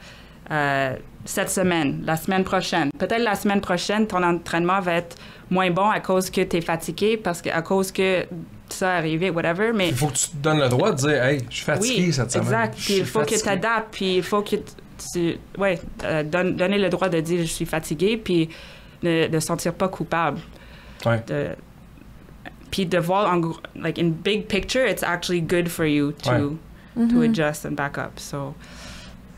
Speaker 4: cette semaine, la semaine prochaine. Peut-être la semaine prochaine, ton entraînement va être moins bon à cause que tu es fatigué, à cause que ça est arrivé, whatever. Mais
Speaker 1: il faut que tu te donnes le droit de dire « Hey, je suis fatigué cette semaine. »
Speaker 4: Exact. Puis il faut que tu adaptes, puis il faut que tu donner le droit de dire « Je suis fatigué », puis de ne sentir pas coupable. Puis de voir, like in big picture, it's actually good for you to adjust and back up. So,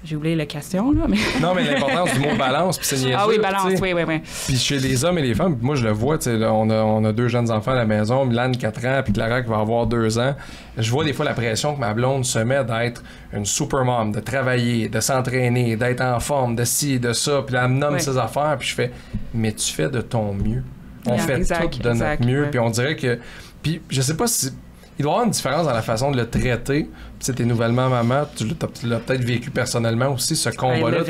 Speaker 4: j'ai oublié la question, là, mais...
Speaker 1: Non, mais l'importance du mot balance, puis c'est niaiseux.
Speaker 4: Ah oui, balance, oui.
Speaker 1: Puis chez les hommes et les femmes, moi, je le vois, tu sais, on a 2 jeunes enfants à la maison, Milan, 4 ans, puis Clara, qui va avoir 2 ans. Je vois des fois la pression que ma blonde se met d'être une super mom, de travailler, de s'entraîner, d'être en forme, de ci, de ça, puis là, elle me nomme ses affaires, puis je fais « Mais tu fais de ton mieux. » On fait tout de notre mieux, puis on dirait que... Puis je sais pas si... Il doit y avoir une différence dans la façon de le traiter. Puis tu sais, t'es nouvellement maman, tu l'as peut-être vécu personnellement aussi, ce combat-là. Non,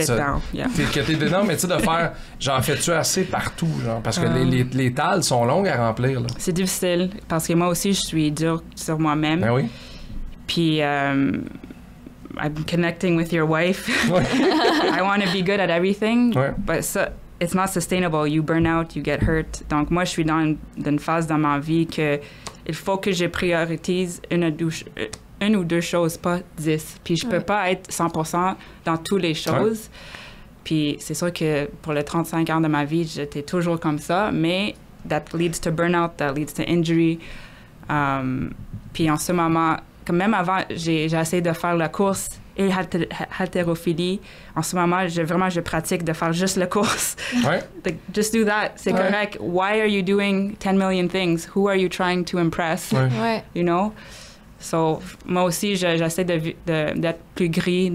Speaker 1: mais tu sais, de faire... J'en fais-tu assez partout, genre? Parce que les tales sont longues à remplir, là.
Speaker 4: C'est difficile, parce que moi aussi, je suis dure sur moi-même.
Speaker 1: Ben oui.
Speaker 4: Puis... I'm connecting with your wife. I want to be good at everything. But it's not sustainable. You burn out, you get hurt. Donc, moi, je suis dans une phase dans ma vie que il faut que je priorise une ou deux choses, pas 10. Puis, je peux pas être 100% dans toutes les choses. Puis, c'est sûr que pour les 35 ans de ma vie, j'étais toujours comme ça, mais that leads to burnout, that leads to injury. Puis, en ce moment, comme même avant, j'ai essayé de faire la course et haltérophilie. En ce moment, je pratique de faire juste la course. Like, just do that. C'est correct. Why are you doing 10 million things? Who are you trying to impress? You know? So, moi aussi, j'essaie d'être plus gris,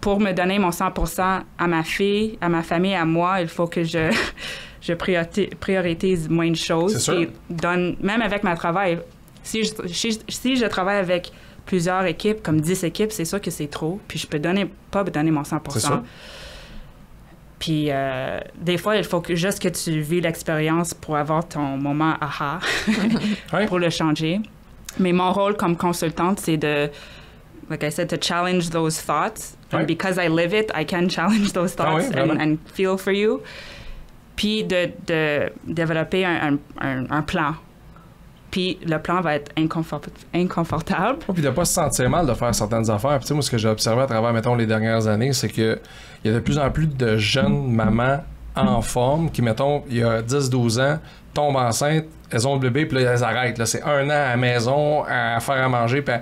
Speaker 4: pour me donner mon 100% à ma fille, à ma famille, à moi, il faut que je priorise moins de choses.
Speaker 1: C'est sûr.
Speaker 4: Et même avec mon travail, si je travaille avec plusieurs équipes, comme 10 équipes, c'est sûr que c'est trop. Puis je peux pas donner mon 100%.
Speaker 1: C'est ça.
Speaker 4: Puis des fois, il faut juste que tu vis l'expérience pour avoir ton moment aha, pour le changer. Mais mon rôle comme consultante, c'est de, like I said, to challenge those thoughts. And because I live it, I can challenge those thoughts and feel for you. Puis de développer un plan. Puis le plan va être inconfortable.
Speaker 1: Puis de pas se sentir mal de faire certaines affaires. Puis tu sais, moi, ce que j'ai observé à travers, mettons, les dernières années, c'est que il y a de plus en plus de jeunes mamans en forme qui, mettons, il y a 10-12 ans, tombent enceintes, elles ont le bébé, puis là, elles arrêtent. Là, c'est 1 an à la maison à faire à manger. Puis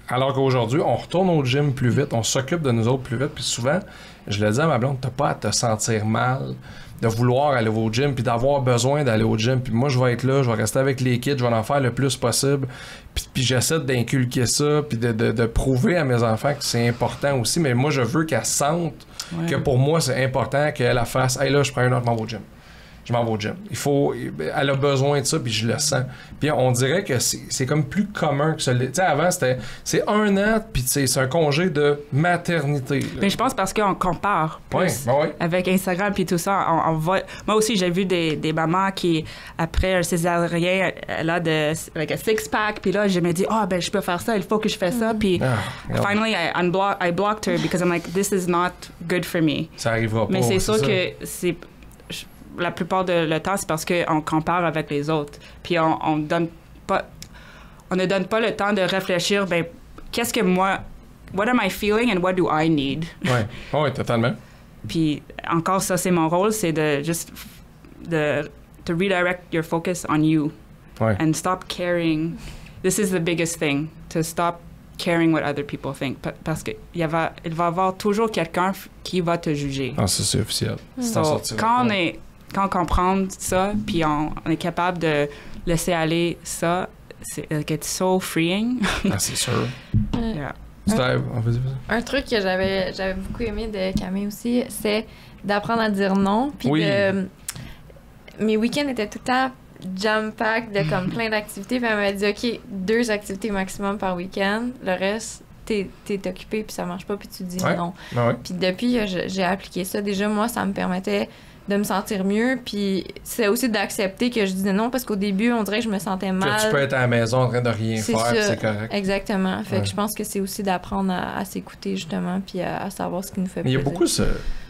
Speaker 1: alors qu'aujourd'hui, on retourne au gym plus vite, on s'occupe de nous autres plus vite. Puis souvent, je le dis à ma blonde, t'as pas à te sentir mal de vouloir aller au gym, puis d'avoir besoin d'aller au gym. Puis moi, je vais être là, je vais rester avec les kids, je vais en faire le plus possible. Puis j'essaie d'inculquer ça, puis de prouver à mes enfants que c'est important aussi. Mais moi, je veux qu'elles sentent que pour moi, c'est important qu'elle fasse « Hey là, je prends une heure, je m'en vais au gym. » je m'en vais au gym. Elle a besoin de ça, puis je le sens. Puis on dirait que c'est comme plus commun que ça. Tu sais, avant, c'est 1 an, puis c'est un congé de maternité. Là.
Speaker 4: Mais je pense parce qu'on compare plus avec Instagram puis tout ça. On voit... Moi aussi, j'ai vu des mamans qui, après un césarien, elle a like a six-pack, puis là, je me dis, ben je peux faire ça, il faut que je fasse ça. Puis finally, I blocked her because I'm like, this is not good for me.
Speaker 1: Ça arrivera pas.
Speaker 4: Mais c'est sûr que la plupart de le temps, c'est parce qu'on compare avec les autres. Puis on ne donne pas le temps de réfléchir, ben, qu'est-ce que moi, what am I feeling and what do I need?
Speaker 1: Oui, totalement.
Speaker 4: Puis encore, ça, c'est mon rôle, c'est to redirect your focus on you and stop caring. This is the biggest thing, to stop caring what other people think. Parce qu'il va y avoir toujours quelqu'un qui va te juger.
Speaker 1: Ah, ça, c'est officiel.
Speaker 4: Quand on comprend ça, puis on est capable de laisser aller ça, it's so freeing.
Speaker 1: Ah, c'est sûr.
Speaker 4: Yeah.
Speaker 2: Un truc que j'avais beaucoup aimé de Camille aussi, c'est d'apprendre à dire non. Puis mes week-ends étaient tout le temps jam-pack de comme plein d'activités. Puis elle m'a dit, OK, 2 activités maximum par week-end. Le reste, t'es occupé, puis ça marche pas, puis tu dis non. Puis depuis, j'ai appliqué ça. Déjà, moi, ça me permettait de me sentir mieux, puis c'est aussi d'accepter que je disais non, parce qu'au début, on dirait que je me sentais mal.
Speaker 1: Que tu peux être à la maison en train de rien faire, c'est correct.
Speaker 2: Exactement. Fait que je pense que c'est aussi d'apprendre à s'écouter, justement, puis à savoir ce qui nous fait plaisir.
Speaker 1: Il y a beaucoup ce...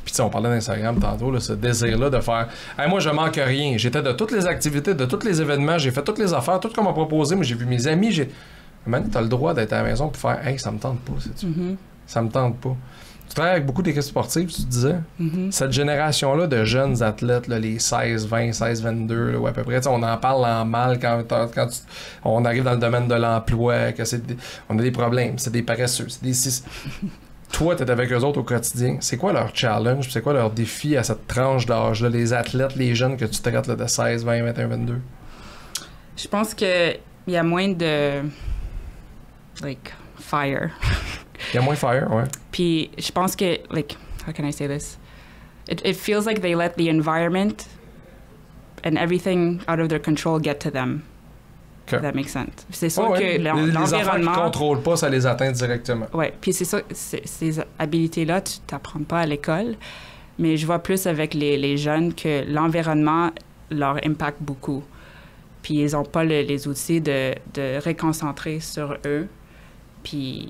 Speaker 1: Puis on parlait d'Instagram tantôt, là, ce désir-là de faire « Hey, moi, je manque rien. J'étais de toutes les activités, de tous les événements, j'ai fait toutes les affaires, tout ce qu'on m'a proposé, mais j'ai vu mes amis, Maintenant, t'as le droit d'être à la maison pour faire « Hey, ça me tente pas, sais-tu? Ça me tente pas. » Tu travailles avec beaucoup d'équipes sportives, tu disais. Cette génération-là de jeunes athlètes, là, les 16-20, 16-22, là, ou à peu près, on en parle en mal quand on arrive dans le domaine de l'emploi, que on a des problèmes, c'est des paresseux, Toi, tu es avec eux autres au quotidien. C'est quoi leur challenge? C'est quoi leur défi à cette tranche d'âge-là, les athlètes, les jeunes que tu traites là, de 16, 20, 21, 22?
Speaker 4: Je pense qu'il y a moins de... fire.
Speaker 1: Il y a moins fire, ouais.
Speaker 4: Puis je pense que, how can I say this? It feels like they let the environment and everything out of their control get to them. Okay. If that makes sense. C'est sûr que l'environnement... Les affaires qu'ils ne contrôlent pas, ça les atteint directement. Oui, puis c'est ça, ces habilités-là, tu ne t'apprends pas à l'école, mais je vois plus avec les jeunes que l'environnement leur impacte beaucoup. Puis ils n'ont pas les outils de réconcentrer sur eux, puis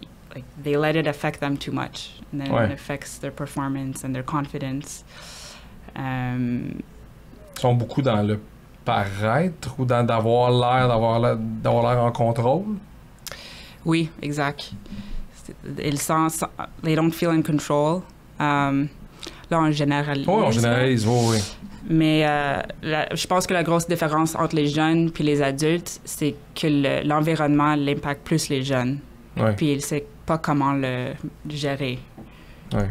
Speaker 4: they let it affect them too much, and then it affects their performance and their confidence.
Speaker 1: Ils sont beaucoup dans le paraître ou dans d'avoir l'air en contrôle?
Speaker 4: Oui, exact. They don't feel in control. Là, on généralise.
Speaker 1: Oui, on généralise, oui.
Speaker 4: Mais je pense que la grosse différence entre les jeunes puis les adultes, c'est que l'environnement l'impacte plus les jeunes. Puis ils ne savent pas comment le gérer.
Speaker 1: C'est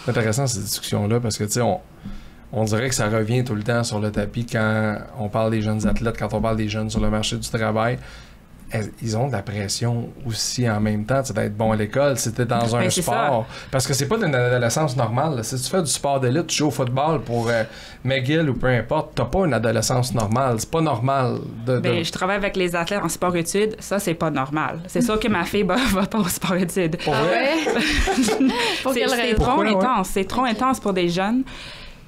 Speaker 1: intéressant cette discussion-là parce que, tu sais, on dirait que ça revient tout le temps sur le tapis quand on parle des jeunes athlètes, quand on parle des jeunes sur le marché du travail. Ils ont de la pression aussi en même temps, d'être bon à l'école, si t'es dans un sport. Ça. Parce que c'est pas une adolescence normale. Là. Si tu fais du sport d'élite, tu joues au football pour McGill ou peu importe, t'as pas une adolescence normale. C'est pas normal.
Speaker 4: Je travaille avec les athlètes en sport-études, ça, c'est pas normal. C'est sûr que ma fille va pas au sport-études.
Speaker 1: Pour vrai?
Speaker 4: C'est trop intense. C'est trop intense pour des jeunes.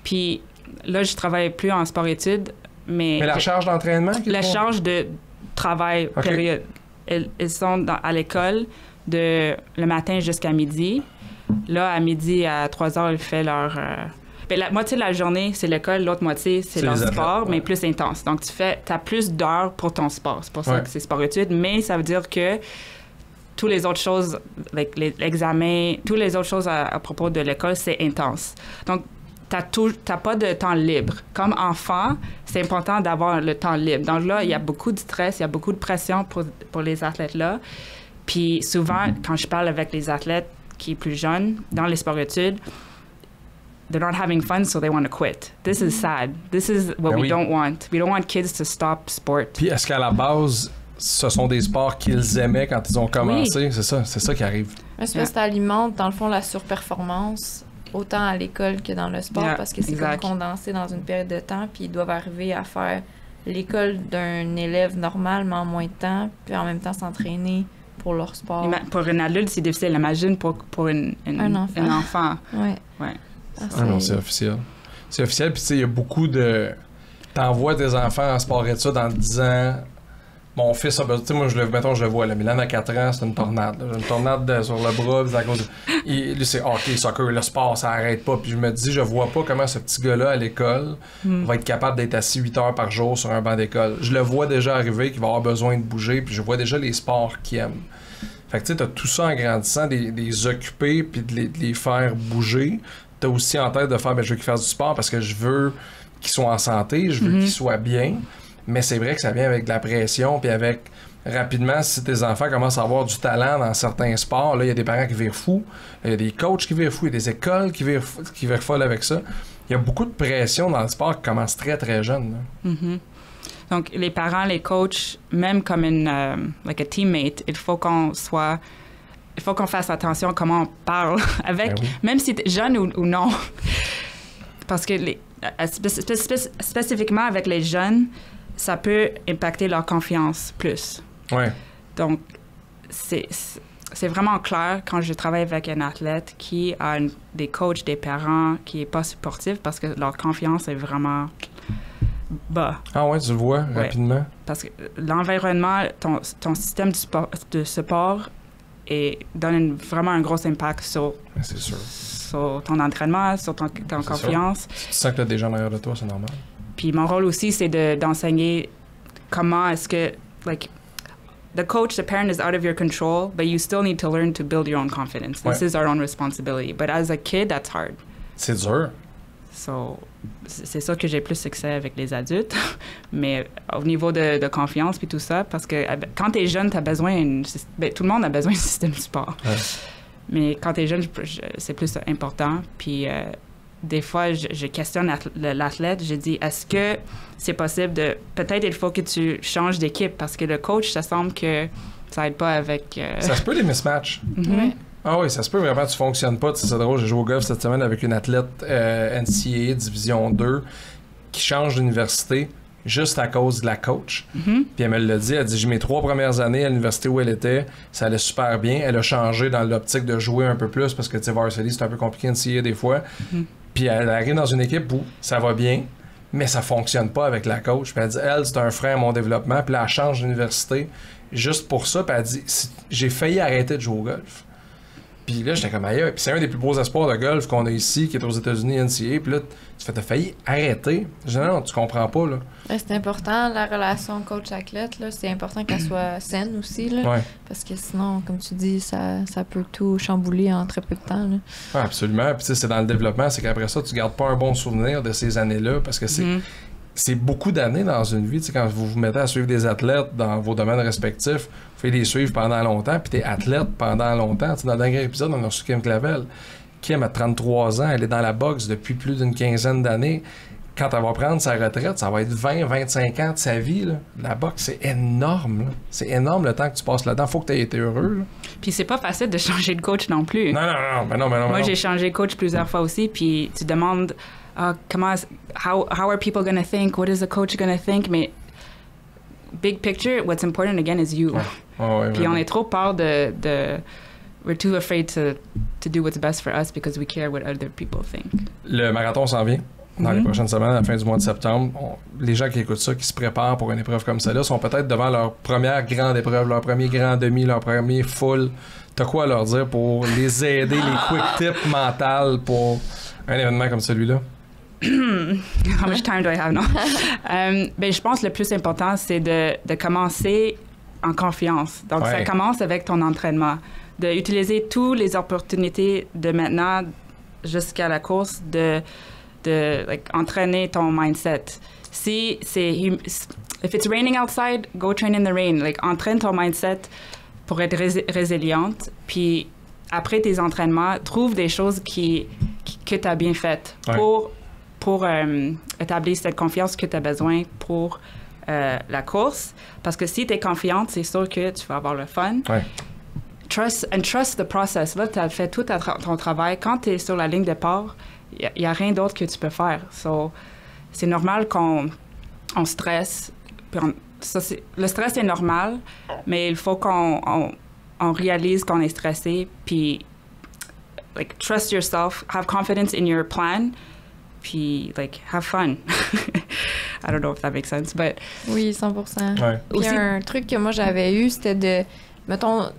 Speaker 4: Puis là, je travaille plus en sport-études, mais
Speaker 1: la charge d'entraînement?
Speaker 4: La charge de travail, période. Ils sont à l'école le matin jusqu'à midi. Là, à midi, à 3 heures, ils font leur... la moitié de la journée, c'est l'école. L'autre moitié, c'est leur sport, mais plus intense. Donc, tu as plus d'heures pour ton sport. C'est pour ça que c'est sport-études. Mais ça veut dire que toutes les autres choses, les examens, toutes les autres choses à propos de l'école, c'est intense. Donc, t'as pas de temps libre. Comme enfant, c'est important d'avoir le temps libre. Donc là, il y a beaucoup de stress, il y a beaucoup de pression pour les athlètes-là. Puis souvent, quand je parle avec les athlètes qui sont plus jeunes, dans les sports-études, they're not having fun, so they want to quit. This is sad. This is what we don't want. We don't want kids to stop sport.
Speaker 1: Puis est-ce qu'à la base, ce sont des sports qu'ils aimaient quand ils ont commencé? C'est ça qui arrive.
Speaker 2: C'est parce que ça alimente, dans le fond, la surperformance. autant à l'école que dans le sport
Speaker 4: Yeah,
Speaker 2: parce que c'est comme condensé dans une période de temps, puis ils doivent arriver à faire l'école d'un élève normal, mais en moins de temps, puis en même temps s'entraîner pour leur sport.
Speaker 4: Pour un adulte, c'est difficile. Imagine pour
Speaker 2: un enfant.
Speaker 4: Un enfant.
Speaker 2: Ouais.
Speaker 1: Non, c'est officiel. C'est officiel, puis tu sais, il y a beaucoup de... T'envoies tes enfants en sport-études en te disant... Mon fils a besoin... Tu sais, moi, je le vois, là, Milan a 4 ans, c'est une tornade. Là. J'ai une tornade sur le bras, c'est à cause de... Lui, c'est hockey, soccer, le sport, ça arrête pas. Puis je me dis, je vois pas comment ce petit gars-là, à l'école, va être capable d'être assis 8 heures par jour sur un banc d'école. Je le vois déjà arriver, qu'il va avoir besoin de bouger, puis je vois déjà les sports qu'il aime. Fait que tu sais, t'as tout ça en grandissant, de les occuper, puis de les faire bouger. T'as aussi en tête de faire, je veux qu'ils fassent du sport parce que je veux qu'ils soient en santé, je veux qu'ils soient bien. Mais c'est vrai que ça vient avec de la pression, puis avec, rapidement, si tes enfants commencent à avoir du talent dans certains sports, là, il y a des parents qui virent fous, il y a des coachs qui virent fous, il y a des écoles qui virent folles avec ça. Il y a beaucoup de pression dans le sport qui commence très, très jeune.
Speaker 4: Donc, les parents, les coachs, même comme like a teammate, il faut qu'on fasse attention à comment on parle avec, même si t'es jeune ou non. Parce que spécifiquement avec les jeunes, ça peut impacter leur confiance plus.
Speaker 1: Ouais.
Speaker 4: Donc, c'est vraiment clair quand je travaille avec un athlète qui a des coachs, des parents qui n'est pas supportif parce que leur confiance est vraiment bas.
Speaker 1: Ah ouais, tu le vois rapidement?
Speaker 4: Parce que l'environnement, ton système de support donne vraiment un gros impact sur ton entraînement, sur ton confiance.
Speaker 1: Si tu sens que tu as des gens derrière de toi, c'est normal.
Speaker 4: Puis mon rôle aussi, c'est d'enseigner comment est-ce que, like, the coach, the parent is out of your control, but you still need to learn to build your own confidence. This is our own responsibility. But as a kid, that's hard.
Speaker 1: C'est dur.
Speaker 4: So, c'est ça que j'ai plus succès avec les adultes. Mais au niveau de confiance puis tout ça, parce que quand t'es jeune, t'as besoin... tout le monde a besoin d'un système de support. Ouais. Mais quand t'es jeune, c'est plus important. Puis des fois, je questionne l'athlète. Je dis, est-ce que c'est possible de... Peut-être il faut que tu changes d'équipe parce que le coach, ça semble que ça aide pas avec...
Speaker 1: Ça se peut des mismatchs. Ah oui, ça se peut vraiment, tu fonctionnes pas. C'est drôle, j'ai joué au golf cette semaine avec une athlète NCAA Division 2 qui change d'université juste à cause de la coach. Puis elle me l'a dit, elle dit, j'ai mes 3 premières années à l'université où elle était, ça allait super bien. Elle a changé dans l'optique de jouer un peu plus parce que, tu sais, varsity, c'est un peu compliqué NCAA des fois. Puis elle arrive dans une équipe où ça va bien, mais ça fonctionne pas avec la coach. Puis elle dit, c'est un frein à mon développement. Puis là, elle change d'université juste pour ça. Puis elle dit, j'ai failli arrêter de jouer au golf. Puis là, j'étais comme ailleurs. Puis c'est un des plus beaux espoirs de golf qu'on a ici, qui est aux États-Unis, NCAA. Puis là, t'as failli arrêter. Je dis, non, tu comprends pas, là.
Speaker 2: C'est important, la relation coach-athlète, là. C'est important qu'elle soit saine aussi, là.
Speaker 1: Ouais.
Speaker 2: Parce que sinon, comme tu dis, ça peut tout chambouler en très peu de temps, là.
Speaker 1: Ouais, absolument. Puis tu sais, c'est dans le développement, c'est qu'après ça, tu gardes pas un bon souvenir de ces années-là, parce que c'est beaucoup d'années dans une vie. Tu sais, quand vous vous mettez à suivre des athlètes dans vos domaines respectifs, vous faites les suivre pendant longtemps, puis t'es athlète pendant longtemps. Tu sais, dans le dernier épisode, on a reçu Kim Clavel. Kim a 33 ans, elle est dans la boxe depuis plus d'une quinzaine d'années. Quand elle va prendre sa retraite, ça va être 20-25 ans de sa vie. Là. La boxe, c'est énorme. Là. C'est énorme le temps que tu passes là-dedans. Faut que tu aies été heureux. Là.
Speaker 4: Puis c'est pas facile de changer de coach non plus.
Speaker 1: Non.
Speaker 4: Moi, j'ai changé de coach plusieurs fois aussi, puis tu demandes how are people going to think? What is the coach going to think? Mais big picture, what's important again is you. Puis on est trop peur de we're too afraid to do what's best for us because we care what other people think.
Speaker 1: Le marathon s'en vient dans les prochaines semaines, à la fin du mois de septembre. Les gens qui écoutent ça, qui se préparent pour une épreuve comme celle-là, sont peut-être devant leur première grande épreuve, leur premier grand demi, leur premier full. T'as quoi à leur dire pour les aider, les quick tips mentales pour un événement comme celui-là?
Speaker 4: How much time do I have now? Je pense que le plus important, c'est de commencer en confiance. Donc, ça commence avec ton entraînement. D'utiliser toutes les opportunités de maintenant jusqu'à la course de entraîner ton mindset. Si c'est... If it's raining outside, go train in the rain. Entraîne ton mindset pour être résiliente. Puis, après tes entraînements, trouve des choses que tu as bien faites pour établir cette confiance que tu as besoin pour la course. Parce que si tu es confiante, c'est sûr que tu vas avoir le fun. trust the process. Là, tu as fait tout ton travail. Quand tu es sur la ligne de départ, il n'y a rien d'autre que tu peux faire. So, c'est normal qu'on stresse. Le stress est normal, mais il faut qu'on réalise qu'on est stressé, puis like trust yourself, have confidence in your plan, puis like have fun. I don't know if that makes sense, but
Speaker 2: oui, 100%.
Speaker 1: Ouais.
Speaker 2: Puis
Speaker 4: Aussi,
Speaker 2: un truc que moi j'avais eu, c'était de, mettons,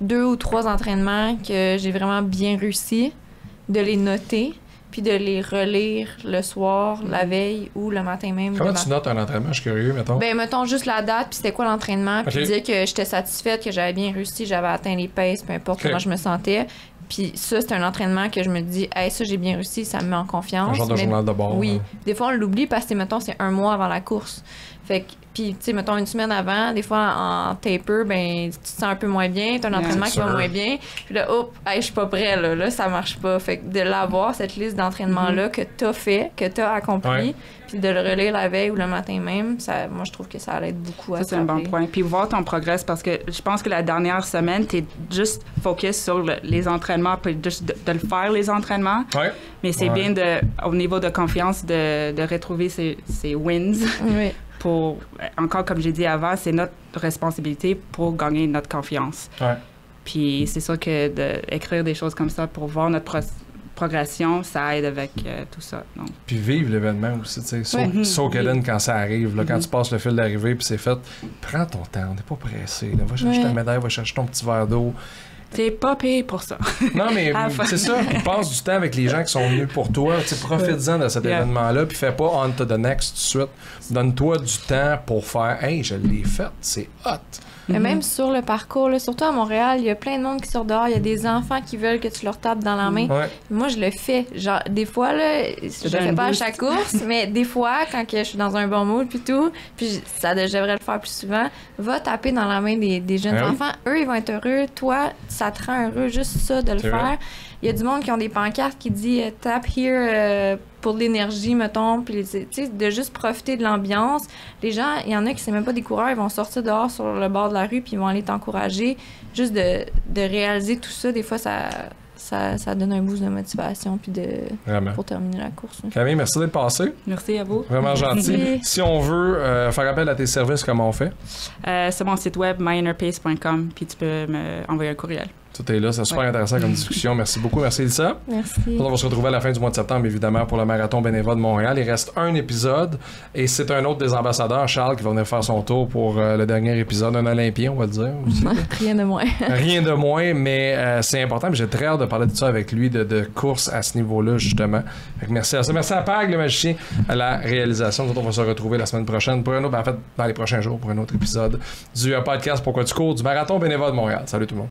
Speaker 2: 2 ou 3 entraînements que j'ai vraiment bien réussi, de les noter, puis de les relire le soir, la veille ou le matin même.
Speaker 1: Comment tu notes un entraînement? Je suis curieux, mettons.
Speaker 2: Ben, mettons juste la date, puis c'était quoi l'entraînement, puis dire que j'étais satisfaite, que j'avais bien réussi, j'avais atteint les paces, peu importe comment je me sentais. Puis ça, c'est un entraînement que je me dis, hey, ça, j'ai bien réussi, ça me met en confiance.
Speaker 1: Un genre de journal de bord.
Speaker 2: Oui. Des fois, on l'oublie parce que, mettons, c'est 1 mois avant la course. Fait que, puis, tu sais, mettons, une semaine avant, des fois, en taper, ben, tu te sens un peu moins bien, t'as un entraînement qui va moins bien. Puis là, hop, hey, je suis pas prêt, là, ça marche pas. Fait que de l'avoir, cette liste d'entraînements-là que t'as fait, que t'as accompli, puis de le relire la veille ou le matin même, ça, moi, je trouve que ça aide beaucoup à
Speaker 4: ça, c'est un bon point. Puis voir ton progrès, parce que je pense que la dernière semaine, t'es juste focus sur les entraînements, puis juste de le faire, les entraînements.
Speaker 1: Ouais.
Speaker 4: Mais c'est bien, au niveau de confiance, de retrouver ces wins.
Speaker 2: Oui.
Speaker 4: Pour, encore comme j'ai dit avant, c'est notre responsabilité pour gagner notre confiance.
Speaker 1: Ouais.
Speaker 4: Puis c'est sûr que d'écrire des choses comme ça pour voir notre progression, ça aide avec tout ça. Donc.
Speaker 1: Puis vivre l'événement aussi, tu sais. Soak it in quand ça arrive. Là, quand tu passes le fil d'arrivée puis c'est fait, prends ton temps, on n'est pas pressé. Là. Va chercher ta médaille, va chercher ton petit verre d'eau.
Speaker 4: T'es pas payé pour ça.
Speaker 1: Non, mais c'est ça. Puis passe du temps avec les gens qui sont venus pour toi. Profites-en de cet événement-là. Puis fais pas on to the next tout de suite. Donne-toi du temps pour faire hey, je l'ai fait. C'est hot.
Speaker 2: Mais même sur le parcours, là, surtout à Montréal, il y a plein de monde qui sort dehors. Il y a des enfants qui veulent que tu leur tapes dans la main.
Speaker 1: Ouais.
Speaker 2: Moi, je le fais. Genre, des fois, là, je le fais pas à chaque course, mais des fois, quand je suis dans un bon mood puis tout, puis ça devrais le faire plus souvent, va taper dans la main des jeunes enfants. Eux, ils vont être heureux. Toi, ça te rend heureux, juste ça, de le faire. Il y a du monde qui ont des pancartes qui disent « tap here » pour de l'énergie, mettons, puis tu sais, de juste profiter de l'ambiance. Les gens, il y en a qui c'est même pas des coureurs, ils vont sortir dehors sur le bord de la rue puis ils vont aller t'encourager. Juste de réaliser tout ça, des fois, ça donne un boost de motivation puis pour terminer la course.
Speaker 1: Camille, merci d'être passée.
Speaker 4: Merci à vous.
Speaker 1: Vraiment gentil. Si on veut faire appel à tes services, comment on fait?
Speaker 4: Sur mon site web, myinnerpace.com, puis tu peux m'envoyer un courriel.
Speaker 1: Tout est là, c'est super intéressant comme discussion. Merci beaucoup, merci Elissa.
Speaker 2: Merci.
Speaker 1: On va se retrouver à la fin du mois de septembre, évidemment, pour le Marathon bénévole de Montréal. Il reste un épisode et c'est un autre des ambassadeurs, Charles, qui va venir faire son tour pour le dernier épisode, un Olympien, on va le dire. Aussi.
Speaker 2: Rien de moins.
Speaker 1: Rien de moins, mais c'est important. J'ai très hâte de parler de ça avec lui, de course à ce niveau-là, justement. Fait que merci à ça. Merci à Pag, le magicien, à la réalisation. Nous autres, on va se retrouver la semaine prochaine pour un autre, en fait, dans les prochains jours, pour un autre épisode du podcast Pourquoi tu cours, du Marathon bénévole de Montréal. Salut tout le monde.